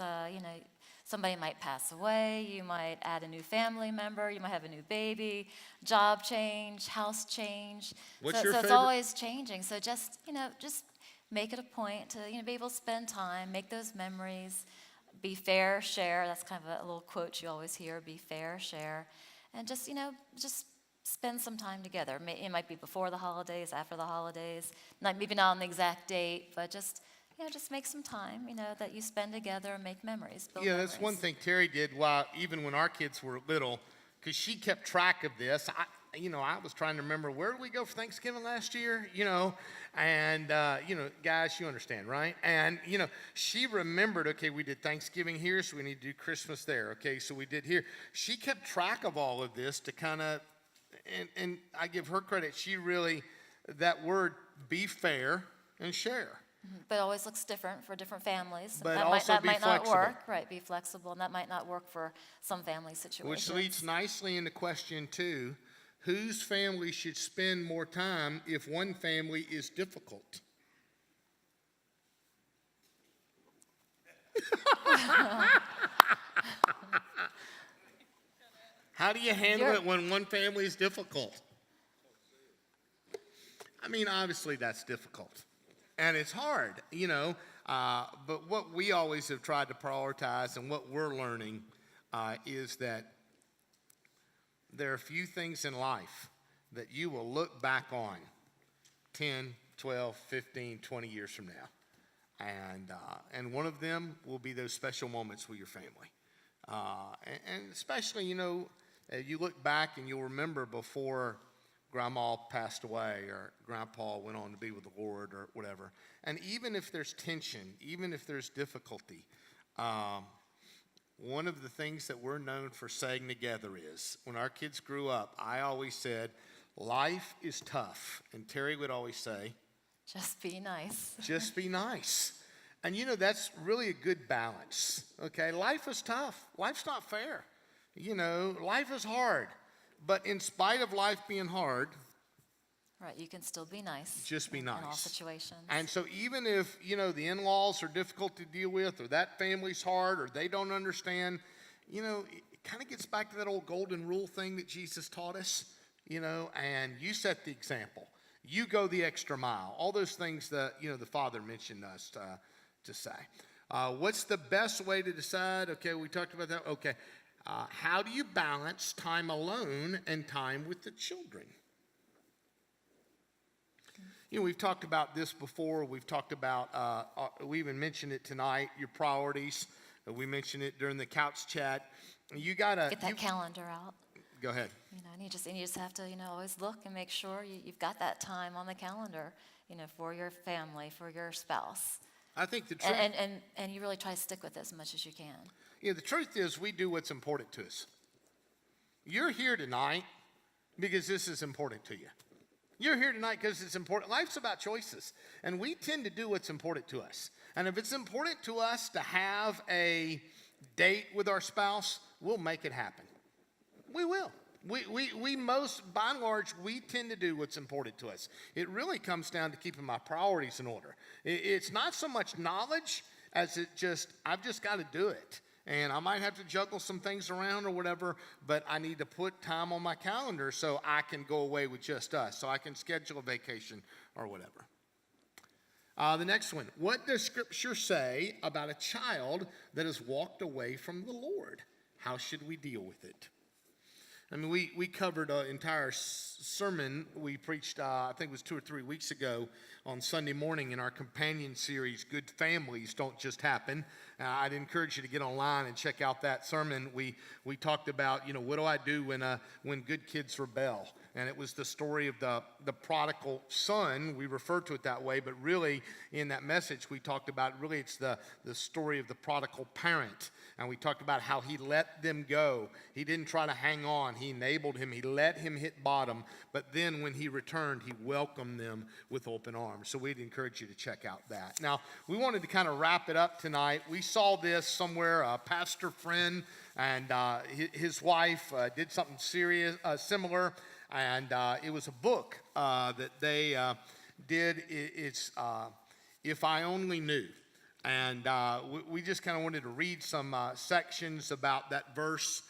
Somebody might pass away. You might add a new family member. You might have a new baby. Job change, house change. What's your favorite? favorite? It's always changing. So just make it a point to be able to spend time, make those memories. Be fair, share. That's kind of a little quote you always hear. Be fair, share, and just spend some time together. It might be before the holidays, after the holidays, maybe not on the exact date, but just make some time. That you spend together and make memories. Build memories. That's one thing Terry did. Even when our kids were little, because she kept track of this. I was trying to remember, where did we go for Thanksgiving last year? And, guys, you understand, right? And, she remembered, okay, we did Thanksgiving here, so we need to do Christmas there. Okay, so we did here. She kept track of all of this to kind of, and I give her credit, she really, that word, be fair and share. But it always looks different for different families. But that also might, be that might flexible. not work, right? Be flexible, and that might not work for some family situations. Which leads nicely into question 2. Whose family should spend more time if one family is difficult? How do you handle it when one family is difficult? I mean, obviously that's difficult. And it's hard, but what we always have tried to prioritize and what we're learning is that there are few things in life that you will look back on 10, 12, 15, 20 years from now. And one of them will be those special moments with your family. And especially, you look back and you'll remember before Grandma passed away or Grandpa went on to be with the Lord or whatever. And even if there's tension, even if there's difficulty, one of the things that we're known for saying together is, when our kids grew up, I always said, life is tough. And Terry would always say, just be nice. Just be nice. And that's really a good balance, okay? Life is tough. Life's not fair. Life is hard. But in spite of life being hard, right, you can still be nice. Just be nice. In all situations. And so even if, the in-laws are difficult to deal with, or that family's hard, or they don't understand, it kind of gets back to that old golden rule thing that Jesus taught us, and you set the example. You go the extra mile. All those things that, the Father mentioned us to say. What's the best way to decide? Okay, we talked about that. Okay. How do you balance time alone and time with the children? We've talked about this before. We've talked about, we even mentioned it tonight, your priorities. We mentioned it during the couch chat. You got to get that calendar out. Go ahead. And you just have to, always look and make sure you've got that time on the calendar, for your family, for your spouse. I think the truth. And you really try to stick with it as much as you can. The truth is we do what's important to us. You're here tonight because this is important to you. You're here tonight because it's important. Life's about choices, and we tend to do what's important to us. And if it's important to us to have a date with our spouse, we'll make it happen. We will. We most, by and large, we tend to do what's important to us. It really comes down to keeping my priorities in order. It's not so much knowledge as I've just got to do it. And I might have to juggle some things around or whatever, but I need to put time on my calendar so I can go away with just us, so I can schedule a vacation or whatever. The next one. What does Scripture say about a child that has walked away from the Lord? How should we deal with it? I mean, we covered an entire sermon we preached, I think it was 2 or 3 weeks ago on Sunday morning in our companion series, Good Families Don't Just Happen. I'd encourage you to get online and check out that sermon. We talked about, what do I do when good kids rebel? And it was the story of the prodigal son. We refer to it that way, but really in that message we talked about, really it's the story of the prodigal parent. And we talked about how he let them go. He didn't try to hang on. He enabled him. He let him hit bottom. But then when he returned, he welcomed them with open arms. So we'd encourage you to check out that. Now, we wanted to kind of wrap it up tonight. We saw this somewhere, a pastor friend and his wife did something similar. And it was a book that they did. It's If I Only Knew. And we just kind of wanted to read some sections about that verse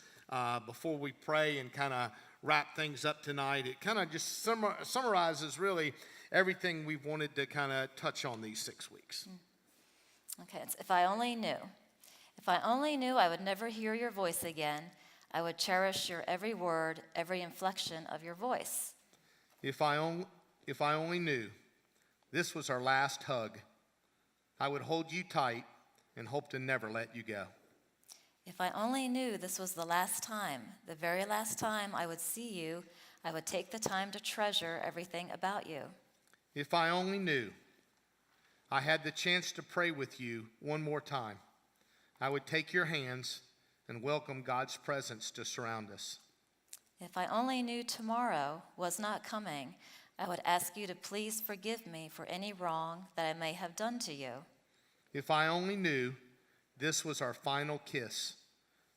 before we pray and kind of wrap things up tonight. It kind of just summarizes really everything we've wanted to kind of touch on these 6 weeks. Okay, it's if I only knew. If I only knew I would never hear your voice again, I would cherish your every word, every inflection of your voice. If I only knew this was our last hug, I would hold you tight and hope to never let you go. If I only knew this was the last time, the very last time I would see you, I would take the time to treasure everything about you. If I only knew I had the chance to pray with you one more time, I would take your hands and welcome God's presence to surround us. If I only knew tomorrow was not coming, I would ask you to please forgive me for any wrong that I may have done to you. If I only knew this was our final kiss,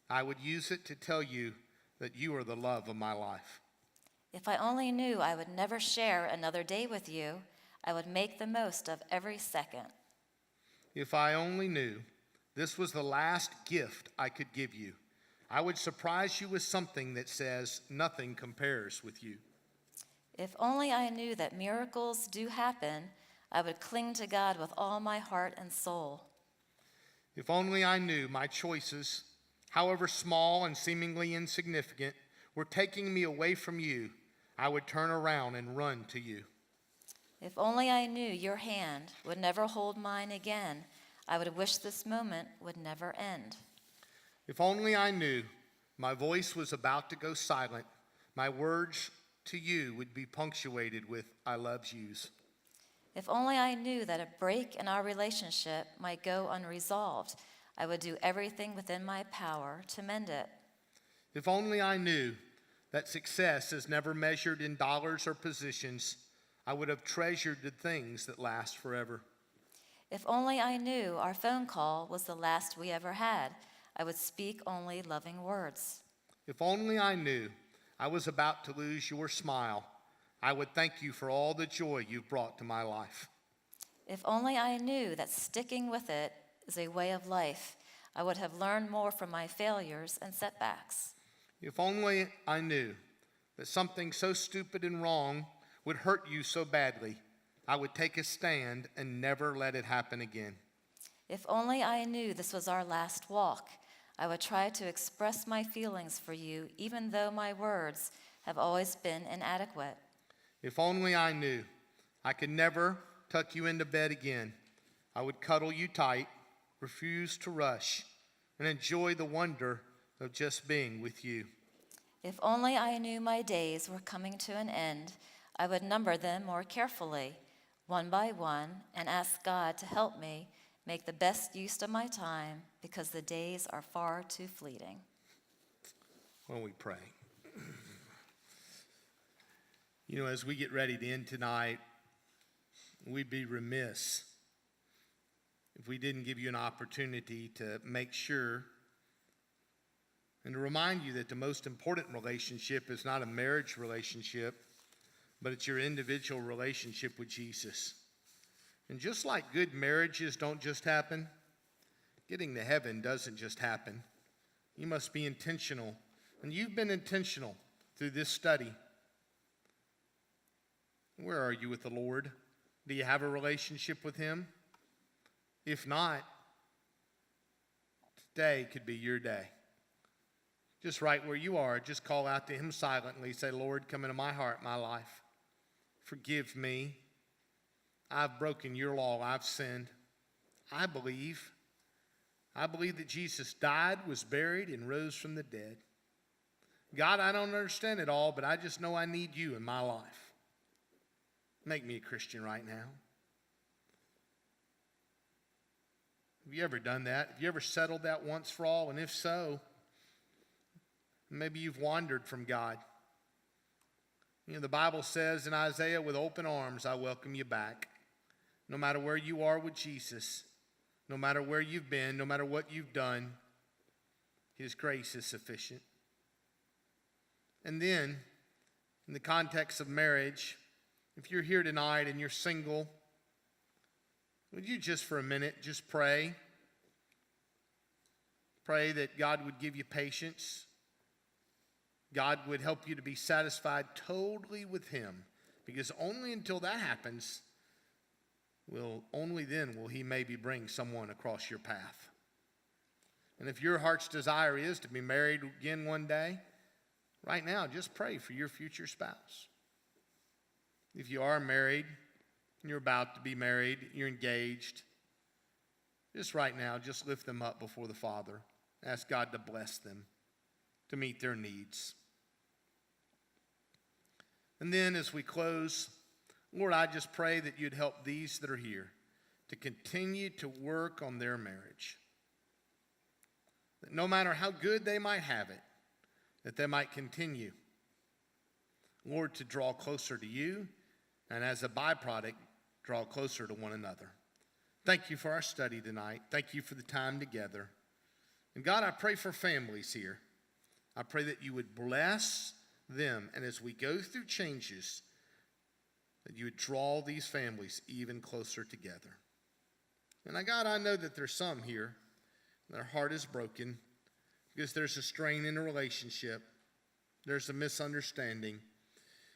I would use it to tell you that you are the love of my life. If I only knew I would never share another day with you, I would make the most of every second. If I only knew this was the last gift I could give you, I would surprise you with something that says nothing compares with you. If only I knew that miracles do happen, I would cling to God with all my heart and soul. If only I knew my choices, however small and seemingly insignificant, were taking me away from you, I would turn around and run to you. If only I knew your hand would never hold mine again, I would wish this moment would never end. If only I knew my voice was about to go silent, my words to you would be punctuated with I love yous. If only I knew that a break in our relationship might go unresolved, I would do everything within my power to mend it. If only I knew that success is never measured in dollars or positions, I would have treasured the things that last forever. If only I knew our phone call was the last we ever had, I would speak only loving words. If only I knew I was about to lose your smile, I would thank you for all the joy you've brought to my life. If only I knew that sticking with it is a way of life, I would have learned more from my failures and setbacks. If only I knew that something so stupid and wrong would hurt you so badly, I would take a stand and never let it happen again. If only I knew this was our last walk, I would try to express my feelings for you, even though my words have always been inadequate. If only I knew I could never tuck you into bed again, I would cuddle you tight, refuse to rush, and enjoy the wonder of just being with you. If only I knew my days were coming to an end, I would number them more carefully, one by one, and ask God to help me make the best use of my time, because the days are far too fleeting. When we pray. You know, as we get ready to end tonight, we'd be remiss if we didn't give you an opportunity to make sure and to remind you that the most important relationship is not a marriage relationship, but it's your individual relationship with Jesus. And just like good marriages don't just happen, getting to heaven doesn't just happen. You must be intentional. And you've been intentional through this study. Where are you with the Lord? Do you have a relationship with Him? If not, today could be your day. Just right where you are, just call out to Him silently. Say, Lord, come into my heart, my life. Forgive me. I've broken your law. I've sinned. I believe that Jesus died, was buried, and rose from the dead. God, I don't understand it all, but I just know I need you in my life. Make me a Christian right now. Have you ever done that? Have you ever settled that once for all? And if so, maybe you've wandered from God. You know, the Bible says in Isaiah, with open arms, I welcome you back. No matter where you are with Jesus, no matter where you've been, no matter what you've done, His grace is sufficient. And then, in the context of marriage, if you're here tonight and you're single, would you just for a minute just pray? Pray that God would give you patience. God would help you to be satisfied totally with Him. Because only until that happens, only then will He maybe bring someone across your path. And if your heart's desire is to be married again one day, right now, just pray for your future spouse. If you are married, you're about to be married, you're engaged, just right now, just lift them up before the Father. Ask God to bless them, to meet their needs. And then as we close, Lord, I just pray that you'd help these that are here to continue to work on their marriage. That no matter how good they might have it, that they might continue, Lord, to draw closer to you, and as a byproduct, draw closer to one another. Thank you for our study tonight. Thank you for the time together. And God, I pray for families here. I pray that you would bless them, and as we go through changes, that you would draw these families even closer together. And God, I know that there's some here, their heart is broken because there's a strain in a relationship, there's a misunderstanding.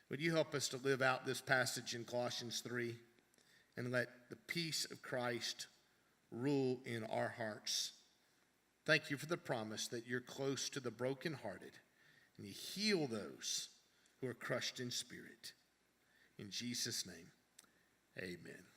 Would you help us to live out this passage in Colossians 3 and let the peace of Christ rule in our hearts? Thank you for the promise that you're close to the brokenhearted and you heal those who are crushed in spirit. In Jesus' name, amen.